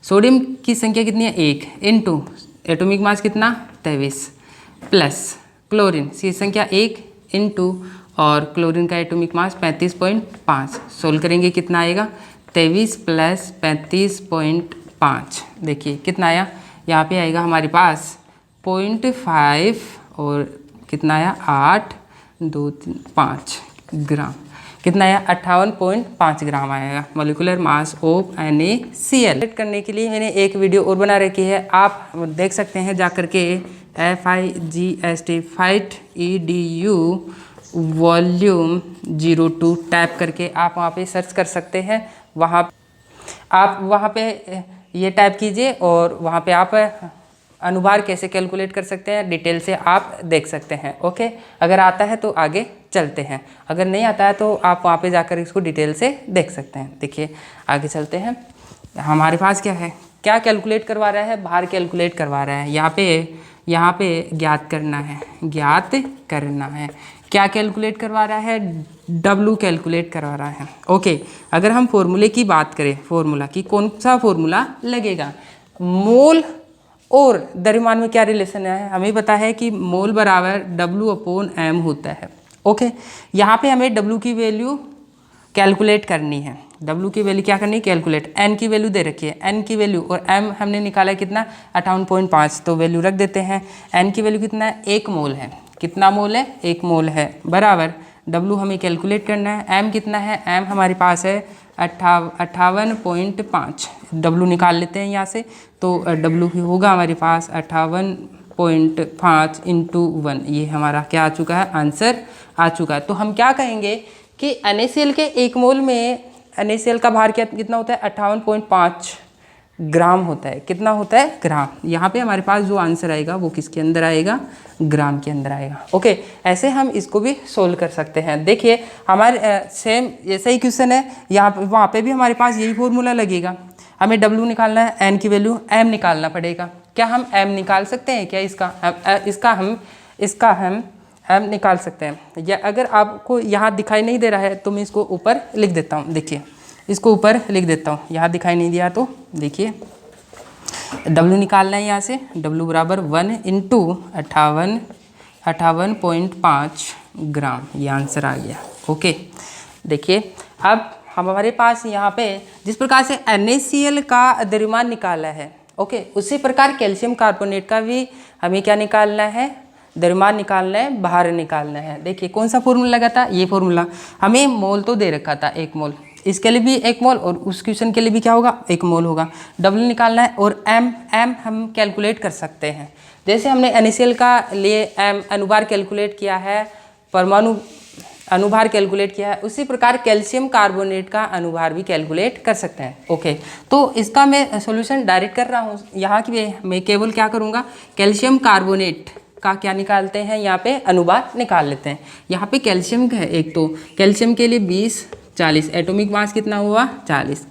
Speaker 1: सोडियम की संख्या कितनी है 1, इंटू एटॉमिक मास कितना 23, प्लस क्लोरीन की संख्या 1 इंटू और क्लोरीन का एटॉमिक मास 35.5। सोल्व करेंगे कितना आएगा, 23 प्लस 35.5। देखिए कितना आया, यहाँ पे आएगा हमारे पास 0.5 और कितना आया 8,2,3,5 ग्राम। कितना आया 58.5 ग्राम आएगा मोलिकुलर मास ऑफ NaCl। करने के लिए मैंने एक वीडियो और बना रखी है, आप देख सकते हैं जा करके FIGST fight EDU volume 02 tap करके आप वहाँ पे सर्च कर सकते हैं। आप वहाँ पे ये टाइप कीजिए और वहाँ पे आप अनुभार कैसे कैलकुलेट कर सकते हैं डिटेल से आप देख सकते हैं। ओके, अगर आता है तो आगे चलते हैं, अगर नहीं आता है तो आप वहाँ पे जाकर इसको डिटेल से देख सकते हैं। देखिए आगे चलते हैं। हमारे पास क्या है, क्या कैलकुलेट करवा रहा है, भार कैलकुलेट करवा रहा है। यहाँ पे ज्ञात करना है, क्या कैलकुलेट करवा रहा है, W कैलकुलेट करवा रहा है। ओके, अगर हम फॉर्मूले की बात करें, फॉर्मूला की कौन सा फॉर्मूला लगेगा, मोल और द्रव्यमान में क्या रिलेशन है, हमें पता है कि मोल बराबर W/m होता है। ओके, यहाँ पे हमें W की वैल्यू कैलकुलेट करनी है, W की वैल्यू क्या करनी है, कैलकुलेट। N की वैल्यू दे रखी है, N की वैल्यू, और M हमने निकाला है कितना 58.5, तो वैल्यू रख देते हैं। N की वैल्यू कितना है, 1 मोल है। कितना मोल है, 1 मोल है, बराबर W हमें कैलकुलेट करना है। M कितना है, M हमारे पास है 58.5। W निकाल लेते हैं यहाँ से, तो W होगा हमारे पास 58.5 इंटू 1। ये हमारा क्या आ चुका है, आंसर आ चुका है। तो हम क्या कहेंगे कि NaCl के 1 मोल में NaCl का भार कितना होता है, 58.5 ग्राम होता है। कितना होता है, ग्राम। यहाँ पे हमारे पास जो आंसर आएगा वो किसके अंदर आएगा, ग्राम के अंदर आएगा। ओके, ऐसे हम इसको भी सोल्व कर सकते हैं। देखिए हमारे सेम ऐसा ही क्वेश्चन है, यहाँ पे वहाँ पे भी हमारे पास यही फॉर्मूला लगेगा। हमें W निकालना है, N की वैल्यू, M निकालना पड़ेगा। क्या हम M निकाल सकते हैं क्या, इसका हम M निकाल सकते हैं। या अगर आपको यहाँ दिखाई नहीं दे रहा है तो मैं इसको ऊपर लिख देता हूँ। देखिए इसको ऊपर लिख देता हूँ, यहाँ दिखाई नहीं दिया तो देखिए W निकालना है यहाँ से, W बराबर 1 इंटू 58.5 ग्राम, ये आंसर आ गया। ओके, देखिए अब हमारे पास यहाँ पे जिस प्रकार से NaCl का द्रव्यमान निकाला है, ओके, उसी प्रकार कैल्शियम कार्बोनेट का भी हमें क्या निकालना है, द्रव्यमान निकालना है, भार निकालना है। देखिए कौन सा फॉर्मूला लगा था, ये फॉर्मूला। हमें मोल तो दे रखा था 1 मोल, इसके लिए भी 1 मोल और उस क्वेश्चन के लिए भी क्या होगा, 1 मोल होगा। W निकालना है, और M हम कैलकुलेट कर सकते हैं। जैसे हमने NaCl का लिए M अनुभार कैलकुलेट किया है, परमाणु अनुभार कैलकुलेट किया है, उसी प्रकार कैल्शियम कार्बोनेट का अनुभार भी कैलकुलेट कर सकते हैं। ओके, तो इसका मैं सॉल्यूशन डायरेक्ट कर रहा हूँ। यहाँ की मैं केवल क्या करूँगा, कैल्शियम कार्बोनेट का क्या निकालते हैं, यहाँ पे अनुपात निकाल लेते हैं। यहाँ पे कैल्शियम का है एक, तो कैल्शियम के लिए 20 40 एटॉमिक मास कितना हुआ 40।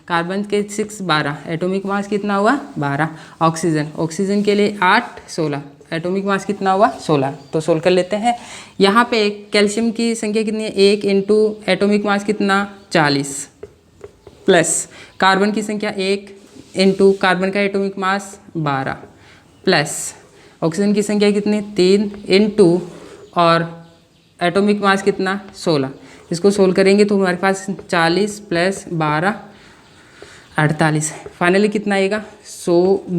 Speaker 1: कार्बन के 6 12 एटॉमिक मास कितना हुआ 12। ऑक्सीजन के लिए 8 16 एटॉमिक मास कितना हुआ 16। तो सोल्व कर लेते हैं। यहाँ पे कैल्शियम की संख्या कितनी है 1 इंटू एटॉमिक मास कितना 40 प्लस कार्बन की संख्या 1 इंटू कार्बन का एटॉमिक मास 12 प्लस ऑक्सीजन की संख्या कितनी 3 इंटू और एटॉमिक मास कितना 16। इसको सोल्व करेंगे तो हमारे पास 40 प्लस 12 48। फाइनली कितना आएगा 100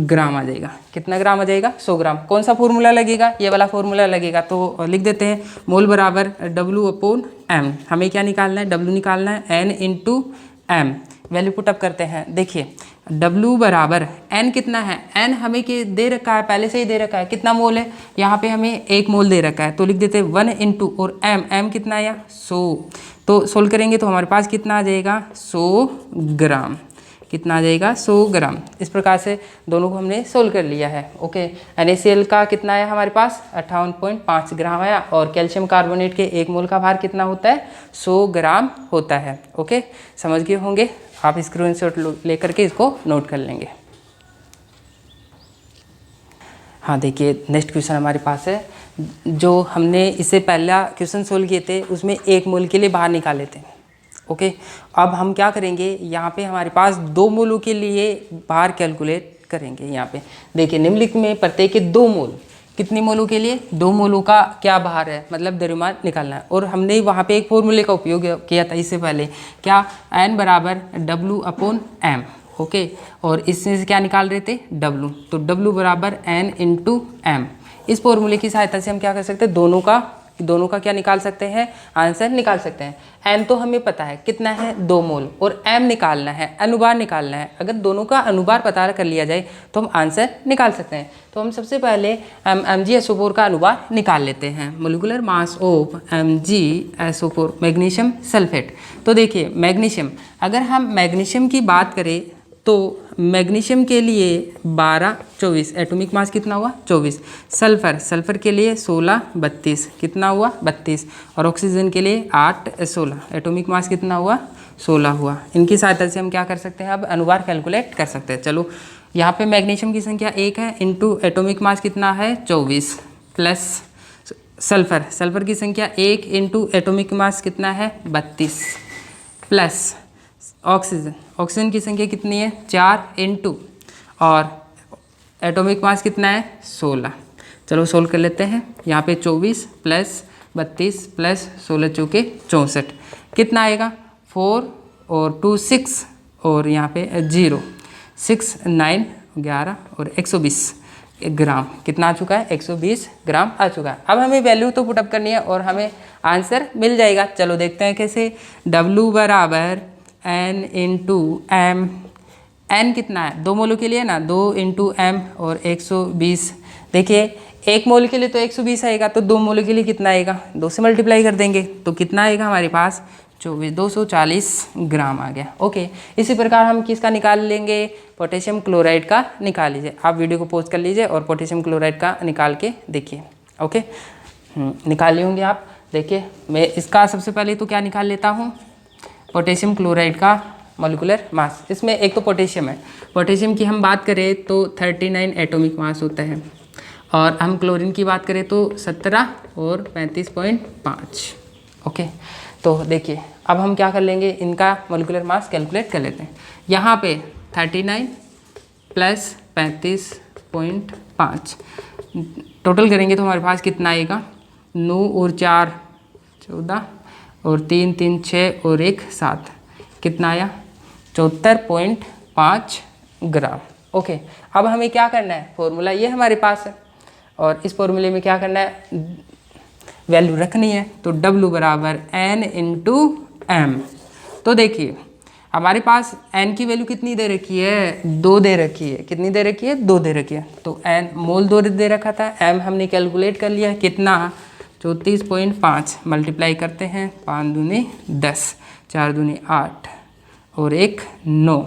Speaker 1: ग्राम आ जाएगा। कितना ग्राम आ जाएगा 100 ग्राम। कौन सा फॉर्मूला लगेगा, ये वाला फॉर्मूला लगेगा। तो लिख देते हैं मोल बराबर W/m। हमें क्या निकालना है, W निकालना है, N into m. Value put up करते हैं। देखिए W बराबर N कितना है, N हमें के दे रखा है, पहले से ही दे रखा है। कितना मोल है, यहाँ पे हमें 1 मोल दे रखा है, तो लिख देते हैं 1 इंटू और m कितना आया 100। तो सोल्व करेंगे तो हमारे पास कितना आ जाएगा 100 ग्राम। कितना आ जाएगा 100 ग्राम। इस प्रकार से दोनों को हमने सोल्व कर लिया है। ओके, NaCl का कितना आया हमारे पास 58.5 ग्राम आया और कैल्शियम कार्बोनेट के 1 मोल का भार कितना होता है 100 ग्राम होता है। ओके, समझ गए होंगे आप। स्क्रीनशॉट लेकर के इसको नोट कर लेंगे। हाँ देखिए नेक्स्ट क्वेश्चन हमारे पास है। जो हमने इससे पहला क्वेश्चन सोल्व किए थे उसमें 1 मोल के लिए बाहर निकाले थे। ओके, अब हम क्या करेंगे, यहाँ पे हमारे पास 2 मोलों के लिए बाहर कैलकुलेट करेंगे। यहाँ पे देखिए निम्नलिखित में प्रत्येक के 2 मोल, कितने मोलों के लिए 2 मोलों का क्या बाहर है, मतलब द्रव्यमान निकालना है। और हमने वहाँ पे एक फॉर्मूले का उपयोग किया था इससे पहले, क्या N बराबर W/m। ओके, और इसमें से क्या निकाल रहे थे W, तो W बराबर N इंटू एम। इस फॉर्मूले की सहायता से हम क्या कर सकते हैं, दोनों का क्या निकाल सकते हैं, आंसर निकाल सकते हैं। N तो हमें पता है कितना है 2 मोल और M निकालना है, अनुभार निकालना है। अगर दोनों का अनुभार पता कर लिया जाए तो हम आंसर निकाल सकते हैं। तो हम सबसे पहले MgSO4 का अनुभार निकाल लेते हैं। Molecular mass of MgSO4 magnesium sulphate. तो देखिए मैग्नीशियम, अगर हम मैग्नीशियम की बात करें तो मैग्नीशियम के लिए 12 24 एटॉमिक मास कितना हुआ 24। सल्फर के लिए 16 32 कितना हुआ 32। और ऑक्सीजन के लिए 8 16 एटॉमिक मास कितना हुआ 16 हुआ। इनकी सहायता से हम क्या कर सकते हैं, अब अनुभार कैलकुलेट कर सकते हैं। चलो यहाँ पे मैग्नीशियम की संख्या 1 है इंटू एटॉमिक मास कितना है 24 प्लस सल्फर की संख्या 1 इंटू एटॉमिक मास कितना है 32 प्लस ऑक्सीजन की संख्या कितनी है 4 इंटू और एटॉमिक मास कितना है 16। चलो सोल्व कर लेते हैं। यहाँ पे 24 प्लस 32 प्लस 16 चौके 64 कितना आएगा 4 और 2 6 और यहाँ पे 0 6 9 11 और 120 ग्राम कितना आ चुका है 120 ग्राम आ चुका है। अब हमें वैल्यू तो पुटअप करनी है और हमें आंसर मिल जाएगा। चलो देखते हैं कैसे। W बराबर N इंटू एम। N कितना है 2 मोलों के लिए ना, 2 इंटू एम और 120। देखिए 1 मोल के लिए तो 120 आएगा, तो 2 मोल के लिए कितना आएगा 2 से मल्टीप्लाई कर देंगे तो कितना आएगा हमारे पास 240 ग्राम आ गया। ओके, इसी प्रकार हम किसका निकाल लेंगे, पोटेशियम क्लोराइड का निकाल लीजिए। आप वीडियो को पॉज कर लीजिए और पोटेशियम क्लोराइड का निकाल के देखिए। ओके, निकाल लिए होंगे आप। देखिए मैं इसका सबसे पहले तो क्या निकाल लेता हूँ, पोटेशियम क्लोराइड का मॉलिक्यूलर मास। इसमें एक तो पोटेशियम है, पोटेशियम की हम बात करें तो 39 एटॉमिक मास होता है और हम क्लोरीन की बात करें तो 17 और 35.5। ओके, तो देखिए अब हम क्या कर लेंगे, इनका मॉलिक्यूलर मास कैलकुलेट कर लेते हैं। यहाँ पे 39 प्लस 35.5 टोटल करेंगे तो हमारे पास कितना आएगा 9 और 4 14 और 3 3 6 और 1 7 कितना आया 74.5 ग्राम। ओके, अब हमें क्या करना है, फॉर्मूला ये हमारे पास है और इस फॉर्मूले में क्या करना है, वैल्यू रखनी है। तो W बराबर N इंटू एम। तो देखिए हमारे पास N की वैल्यू कितनी दे रखी है 2 दे रखी है। कितनी दे रखी है 2 दे रखी है। तो N मोल 2 दे रखा था, M हमने कैलकुलेट कर लिया कितना 34.5 मल्टीप्लाई करते हैं 5 दूनी 10 4 दूनी 8 और 1 9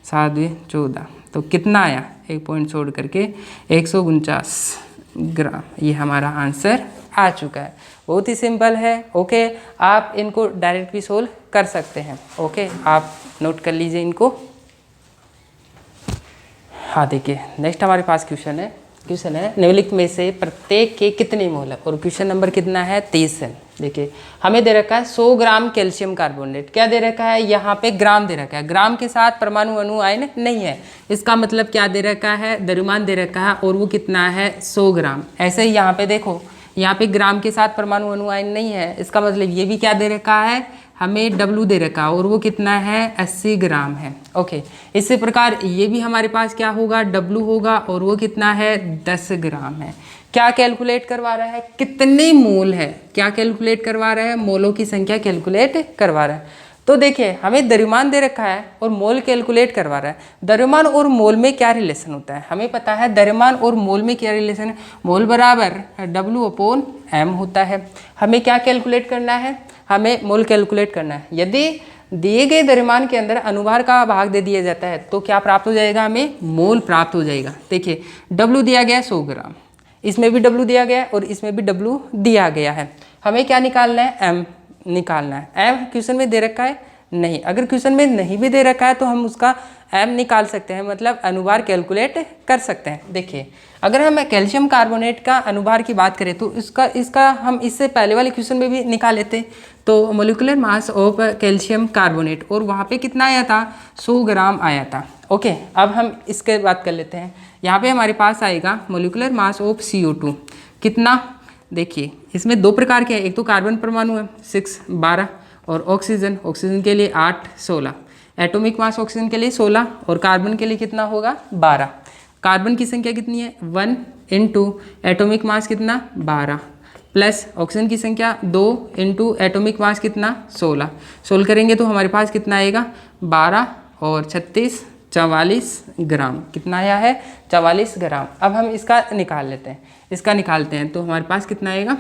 Speaker 1: 7 2 14। तो कितना आया 1 पॉइंट छोड़ करके 149 ग्राम। ये हमारा आंसर आ चुका है। बहुत ही सिंपल है। ओके, आप इनको डायरेक्ट भी सोल्व कर सकते हैं। ओके, आप नोट कर लीजिए इनको। हाँ देखिए, नेक्स्ट हमारे पास क्वेश्चन है निम्नलिखित में से प्रत्येक के कितने मोल है, और क्वेश्चन नंबर कितना है 30 है। देखिए हमें दे रखा है 100 ग्राम कैल्शियम कार्बोनेट। क्या दे रखा है, यहाँ पे ग्राम दे रखा है। ग्राम के साथ परमाणु अणु आयन नहीं है, इसका मतलब क्या दे रखा है, द्रव्यमान दे रखा है, और वो कितना है 100 ग्राम। ऐसे ही यहाँ पे देखो, यहाँ पे ग्राम के साथ परमाणु अणु आयन नहीं है, इसका मतलब ये भी क्या दे रखा है, हमें W दे रखा है, और वो कितना है 80 ग्राम है। ओके, इसी प्रकार ये भी हमारे पास क्या होगा, W होगा, और वो कितना है 10 ग्राम है। क्या कैलकुलेट करवा रहा है, कितने मोल है, क्या कैलकुलेट करवा रहा है, मोलों की संख्या कैलकुलेट करवा रहा है। तो देखिए हमें द्रव्यमान दे रखा है और मोल कैलकुलेट करवा रहा है। द्रव्यमान और मोल में क्या रिलेशन होता है, हमें पता है द्रव्यमान और मोल में क्या रिलेशन है, मोल बराबर W/m होता है। हमें क्या कैलकुलेट करना है, हमें मोल कैलकुलेट करना है। यदि दिए गए द्रव्यमान के अंदर अनुभार का भाग दे दिया जाता है तो क्या प्राप्त हो जाएगा, हमें मोल प्राप्त हो जाएगा। देखिए W दिया गया है 100 ग्राम, इसमें भी W दिया गया है और इसमें भी W दिया गया है। हमें क्या निकालना है, M निकालना है। M क्वेश्चन में दे रखा है नहीं, अगर क्वेश्चन में नहीं भी दे रखा है तो हम उसका M निकाल सकते हैं, मतलब अनुभार कैलकुलेट कर सकते हैं। देखिए अगर हम कैल्शियम कार्बोनेट का अनुभार की बात करें तो इसका हम इससे पहले वाले क्वेश्चन में भी निकाल लेते। तो molecular mass of calcium carbonate, और वहाँ पे कितना आया था, 100 ग्राम आया था। ओके, अब हम इसके बात कर लेते हैं। यहाँ पे हमारे पास आएगा मोलिकुलर मास ऑफ CO2 कितना। देखिए इसमें दो प्रकार के हैं, एक तो कार्बन परमाणु है 6 12, और ऑक्सीजन के लिए 8 16। एटॉमिक मास ऑक्सीजन के लिए 16 और कार्बन के लिए कितना होगा 12। कार्बन की संख्या कितनी है 1 × एटॉमिक मास कितना 12, प्लस ऑक्सीजन की संख्या 2 × एटॉमिक मास कितना 16। सोल्व करेंगे तो हमारे पास कितना आएगा 12 और 36 44 ग्राम। कितना आया है 44 ग्राम। अब हम इसका निकाल लेते हैं, इसका निकालते हैं तो हमारे पास कितना आएगा।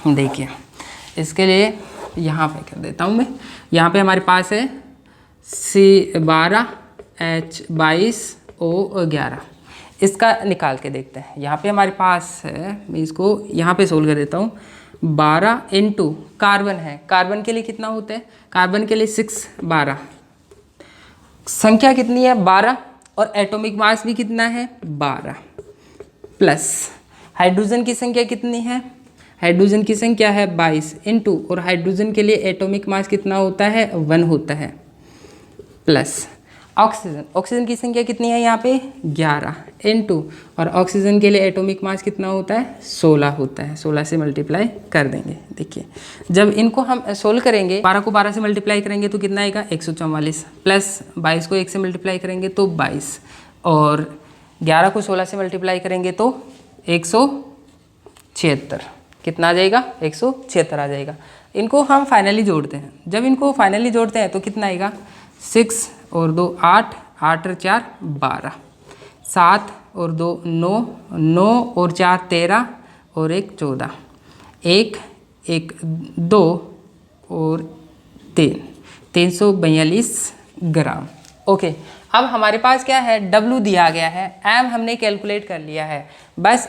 Speaker 1: देखिए इसके लिए यहाँ पे कर देता हूँ मैं, यहाँ पे हमारे पास है C12 H22 O11। इसका निकाल के देखते हैं। यहाँ पे हमारे पास है, मैं इसको यहाँ पे सोल्व कर देता हूँ। 12 × कार्बन है, कार्बन के लिए कितना होता है, कार्बन के लिए 6 12, संख्या कितनी है 12, और एटॉमिक मास भी कितना है 12, प्लस हाइड्रोजन की संख्या कितनी है, हाइड्रोजन की संख्या है 22 × और हाइड्रोजन के लिए एटॉमिक मास कितना होता है 1 होता है, प्लस ऑक्सीजन की संख्या कितनी है यहाँ पे 11 × और ऑक्सीजन के लिए एटॉमिक मास कितना होता है 16 होता है। 16 से मल्टीप्लाई कर देंगे। देखिए जब इनको हम सोल्व करेंगे, 12 को 12 से मल्टीप्लाई करेंगे तो कितना आएगा 144, प्लस 22 को 1 से मल्टीप्लाई करेंगे तो 22, और 11 को 16 से मल्टीप्लाई करेंगे तो 176। कितना आ जाएगा 176 आ जाएगा। इनको हम फाइनली जोड़ते हैं, जब इनको फाइनली जोड़ते हैं तो कितना आएगा 6 और 2 8, 8 और 4 12, 7 और 2 9, 9 और 4 13 और 1 14, 1 1 2 और 3 342 ग्राम। ओके, अब हमारे पास क्या है W दिया गया है, M हमने कैलकुलेट कर लिया है। बस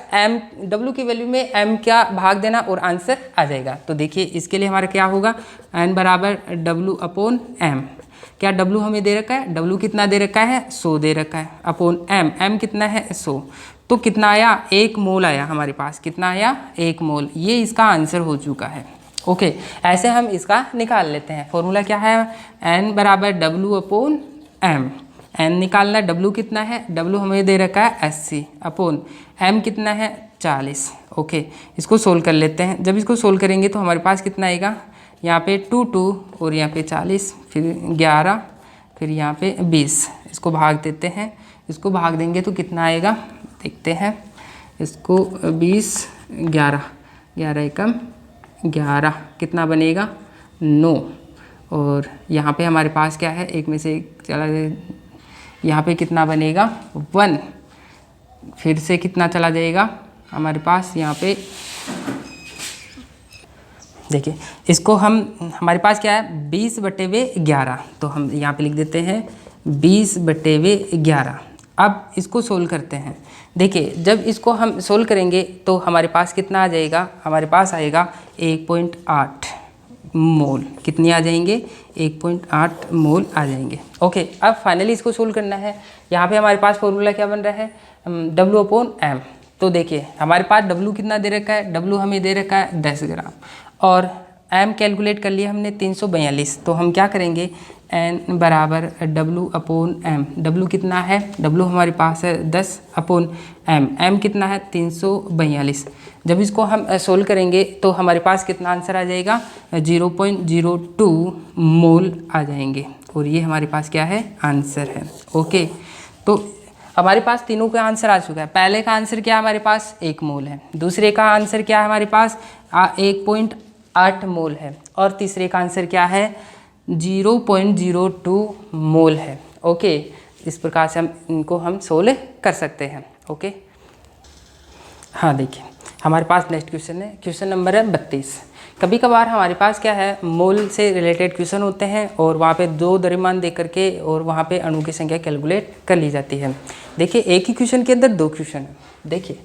Speaker 1: W की वैल्यू में M क्या भाग देना और आंसर आ जाएगा। तो देखिए इसके लिए हमारा क्या होगा, N बराबर W/m। क्या W हमें दे रखा है, W कितना दे रखा है 100 दे रखा है, अपॉन M कितना है 100, तो कितना आया 1 मोल आया हमारे पास। कितना आया 1 मोल। ये इसका आंसर हो चुका है। ओके, ऐसे हम इसका निकाल लेते हैं। फॉर्मूला क्या है, N बराबर W/m। N निकालना, W कितना है, W हमें दे रखा है 80, अपॉन M कितना है 40। ओके, इसको सोल्व कर लेते हैं। जब इसको सोल्व करेंगे तो हमारे पास कितना आएगा, यहाँ पे 2 2 और यहाँ पे 40, फिर 11, फिर यहाँ पे 20। इसको भाग देते हैं, इसको भाग देंगे तो कितना आएगा देखते हैं। इसको 20 11 11 एकम 11, कितना बनेगा 9, और यहाँ पे हमारे पास क्या है, एक में से एक चला जाए, यहाँ पे कितना बनेगा 1, फिर से कितना चला जाएगा हमारे पास यहाँ पे। देखिए इसको हमारे पास क्या है 20/11, तो हम यहाँ पे लिख देते हैं 20/11। अब इसको सोल्व करते हैं। देखिए जब इसको हम सोल्व करेंगे तो हमारे पास कितना आ जाएगा, हमारे पास आएगा 1.8 मोल। कितनी आ जाएंगे, 1.8 मोल आ जाएंगे। ओके, अब फाइनली इसको सोल्व करना है। यहाँ पे हमारे पास फॉर्मूला क्या बन रहा है, W/M। तो देखिए हमारे पास W कितना दे रखा है, W हमें दे रखा है 10 ग्राम और M कैलकुलेट कर लिया हमने 342। तो हम क्या करेंगे, N बराबर W/M। W कितना है, W हमारे पास है 10/M। M कितना है 342। जब इसको हम सोल्व करेंगे तो हमारे पास कितना आंसर आ जाएगा, 0.02 मोल आ जाएंगे। और ये हमारे पास क्या है, आंसर है। ओके, तो हमारे पास तीनों का आंसर आ चुका है। पहले का आंसर क्या हमारे पास 1 मोल है, दूसरे का आंसर क्या है हमारे पास 1.8 मोल है और तीसरे का आंसर क्या है 0.02 मोल है। ओके, इस प्रकार से इनको हम सोल्व कर सकते हैं। ओके, हाँ देखिए हमारे पास नेक्स्ट क्वेश्चन है, क्वेश्चन नंबर है 32। कभी कभार हमारे पास क्या है, मोल से रिलेटेड क्वेश्चन होते हैं और वहाँ पे 2 द्रव्यमान दे करके और वहाँ पे अणु की संख्या कैलकुलेट कर ली जाती है। देखिए एक ही क्वेश्चन के अंदर 2 क्वेश्चन है। देखिए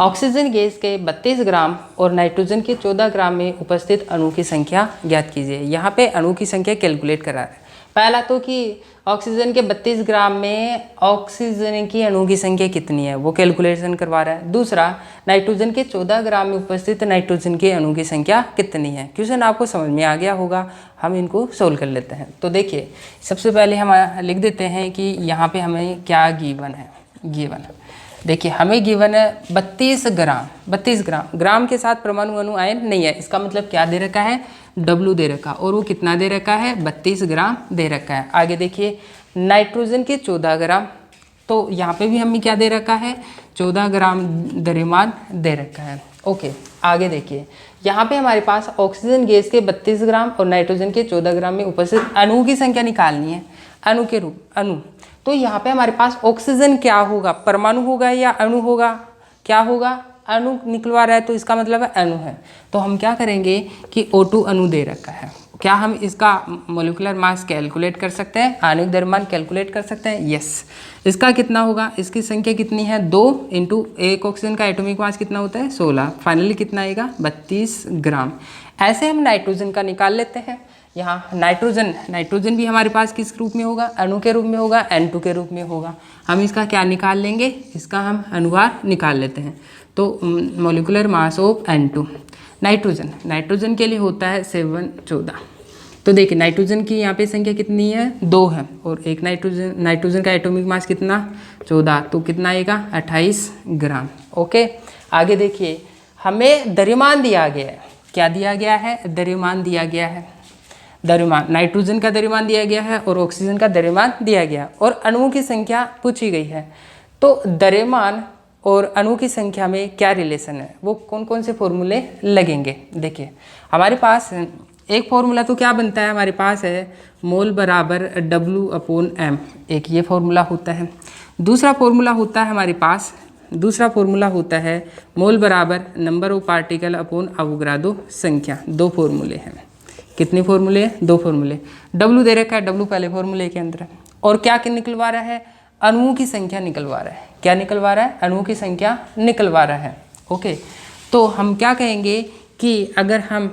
Speaker 1: ऑक्सीजन गैस के 32 ग्राम और नाइट्रोजन के 14 ग्राम में उपस्थित अणु की संख्या ज्ञात कीजिए। यहाँ पे अणु की संख्या कैलकुलेट करा रहा है। पहला तो कि ऑक्सीजन के 32 ग्राम में ऑक्सीजन की अणु की संख्या कितनी है वो कैलकुलेशन करवा रहा है। दूसरा नाइट्रोजन के 14 ग्राम में उपस्थित नाइट्रोजन के अणु की संख्या कितनी है। क्वेश्चन आपको समझ में आ गया होगा, हम इनको सोल्व कर लेते हैं। तो देखिए सबसे पहले हम लिख देते हैं कि यहाँ पे हमें क्या गिवन है। देखिए हमें गिवन है 32 ग्राम। 32 ग्राम के साथ परमाणु अणु आयन नहीं है, इसका मतलब क्या दे रखा है, W दे रखा और वो कितना दे रखा है 32 ग्राम दे रखा है। आगे देखिए नाइट्रोजन के 14 ग्राम, तो यहाँ पे भी हमें क्या दे रखा है 14 ग्राम द्रव्यमान दे रखा है। ओके, आगे देखिए यहाँ पे हमारे पास ऑक्सीजन गैस के 32 ग्राम और नाइट्रोजन के 14 ग्राम में उपस्थित अणु की संख्या निकालनी है। अणु तो यहाँ पे हमारे पास ऑक्सीजन क्या होगा, परमाणु होगा या अणु होगा, क्या होगा, अणु निकलवा रहा है तो इसका मतलब है अणु है। तो हम क्या करेंगे कि O2 अणु दे रखा है, क्या हम इसका मोलिकुलर मास कैलकुलेट कर सकते हैं, आणविक द्रव्यमान कैलकुलेट कर सकते हैं। यस, इसका कितना होगा, इसकी संख्या कितनी है 2 इंटू एक ऑक्सीजन का एटॉमिक मास कितना होता है 16, फाइनली कितना आएगा 32 ग्राम। ऐसे हम नाइट्रोजन का निकाल लेते हैं। यहाँ नाइट्रोजन भी हमारे पास किस रूप में होगा, अणु के रूप में होगा, N2 के रूप में होगा। हम इसका क्या निकाल लेंगे, इसका हम अनुभार निकाल लेते हैं। तो molecular mass of N2 nitrogen के लिए होता है 714। तो देखिए नाइट्रोजन की यहाँ पे संख्या कितनी है 2 है और एक नाइट्रोजन का एटॉमिक मास कितना 14, तो कितना आएगा 28 ग्राम। ओके, आगे देखिए हमें द्रव्यमान दिया गया है, क्या दिया गया है, द्रव्यमान दिया गया है। द्रव्यमान नाइट्रोजन का द्रव्यमान दिया गया है और ऑक्सीजन का द्रव्यमान दिया गया और अणुओं की संख्या पूछी गई है। तो द्रव्यमान और अणु की संख्या में क्या रिलेशन है, वो कौन कौन से फॉर्मूले लगेंगे। देखिए हमारे पास एक फॉर्मूला तो क्या बनता है, हमारे पास है मोल बराबर W/M, एक ये फॉर्मूला होता है। दूसरा फॉर्मूला होता है हमारे पास, मोल बराबर number of particle upon Avogadro संख्या। 2 फॉर्मूले हैं। कितने फॉर्मूले, 2 फॉर्मूले। W दे रखा है, W पहले फॉर्मूले के अंदर है और क्या निकलवा रहा है, अणुओं की संख्या निकलवा रहा है। क्या निकलवा रहा है, अणुओं की संख्या निकलवा रहा है। ओके, तो हम क्या कहेंगे कि अगर हम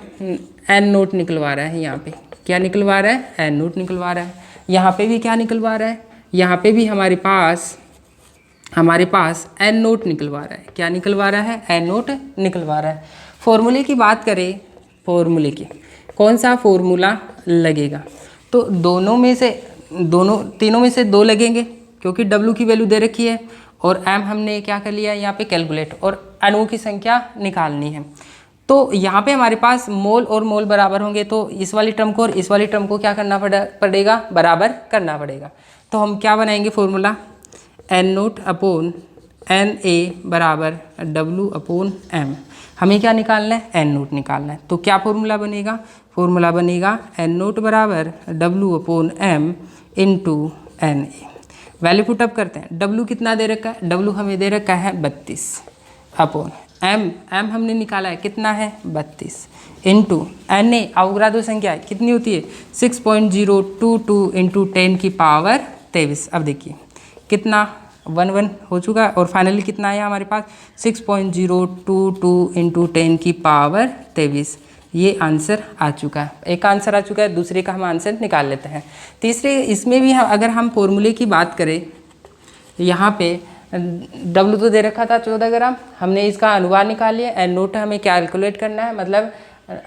Speaker 1: N0 निकलवा रहा है, यहाँ पे क्या निकलवा रहा है, N0 निकलवा रहा है। यहाँ पे भी क्या निकलवा रहा है, यहाँ पे भी हमारे पास N0 निकलवा रहा है। क्या निकलवा रहा है, N0 निकलवा रहा है। फॉर्मूले की बात करें, फॉर्मूले की कौन सा फॉर्मूला लगेगा, तो तीनों में से 2 लगेंगे क्योंकि W की वैल्यू दे रखी है और M हमने क्या कर लिया यहाँ पे कैलकुलेट, और अणुओं की संख्या निकालनी है। तो यहाँ पे हमारे पास मोल और मोल बराबर होंगे तो इस वाली टर्म को और इस वाली टर्म को क्या करना पड़ेगा, बराबर करना पड़ेगा। तो हम क्या बनाएंगे फॉर्मूला, N0/Na बराबर W/M। हमें क्या निकालना है, N0 निकालना है। तो क्या फॉर्मूला बनेगा, N0 बराबर W/M into Na। Value put up करते हैं। W कितना दे रखा है, W हमें दे रखा है 32 अपॉन M हमने निकाला है कितना है 32 इंटू Na अवोगाड्रो संख्या कितनी होती है 6.022 इंटू 10 की पावर 23। अब देखिए कितना 11 हो चुका है। और फाइनली कितना आया हमारे पास 6.022 इंटू 10 की पावर 23। ये आंसर आ चुका है, एक आंसर आ चुका है, दूसरे का हम आंसर निकाल लेते हैं। तीसरे इसमें भी अगर हम फॉर्मूले की बात करें, यहाँ पे W तो दे रखा था 14 ग्राम, हमने इसका अनुवाद निकाल लिया। एन नोट हमें कैलकुलेट करना है, मतलब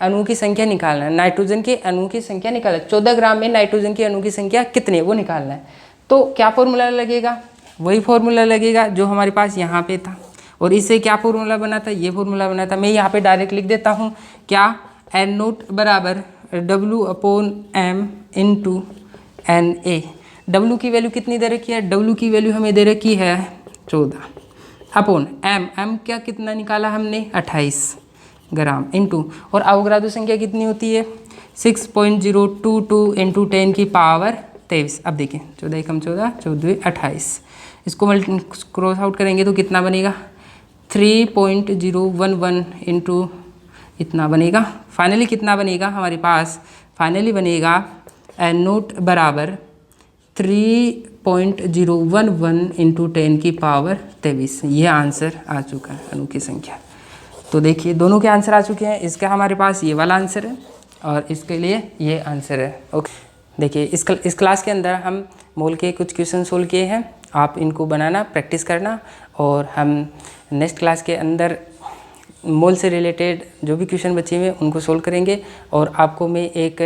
Speaker 1: अणु की संख्या निकालना है, नाइट्रोजन के अणु की संख्या निकालना है। 14 ग्राम में नाइट्रोजन की अणु की संख्या कितनी है वो निकालना है। तो क्या फॉर्मूला लगेगा, वही फॉर्मूला लगेगा जो हमारे पास यहाँ पे था। और इससे क्या फॉर्मूला बना था, ये फॉर्मूला बना था। मैं यहाँ पे डायरेक्ट लिख देता हूँ, क्या एन नोट बराबर W/m इंटू Na। W की वैल्यू कितनी दे रखी है, W की वैल्यू हमें दे रखी है 14 अपॉन m क्या कितना निकाला हमने 28 ग्राम इंटू, और अवोगाद्रो संख्या कितनी होती है 6.022 इंटू 10 की पावर 23। अब देखिए 14 एकम 14, 14 28, इसको क्रॉस आउट करेंगे तो कितना बनेगा 3.011 इंटू इतना बनेगा। फाइनली कितना बनेगा हमारे पास, फाइनली बनेगा एन नोट बराबर 3.011 इंटू 10 की पावर 23। ये आंसर आ चुका है अणु की संख्या। तो देखिए दोनों के आंसर आ चुके हैं। इसका हमारे पास ये वाला आंसर है और इसके लिए ये आंसर है। ओके, देखिए इस क्लास के अंदर हम मोल के कुछ क्वेश्चन सोल्व किए हैं, आप इनको बनाना प्रैक्टिस करना, और हम नेक्स्ट क्लास के अंदर मोल से रिलेटेड जो भी क्वेश्चन बचे हुए हैं उनको सोल्व करेंगे। और आपको मैं एक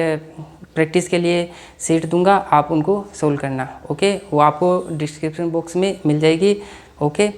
Speaker 1: प्रैक्टिस के लिए सीट दूंगा, आप उनको सोल्व करना। ओके, वो आपको डिस्क्रिप्शन बॉक्स में मिल जाएगी। ओके,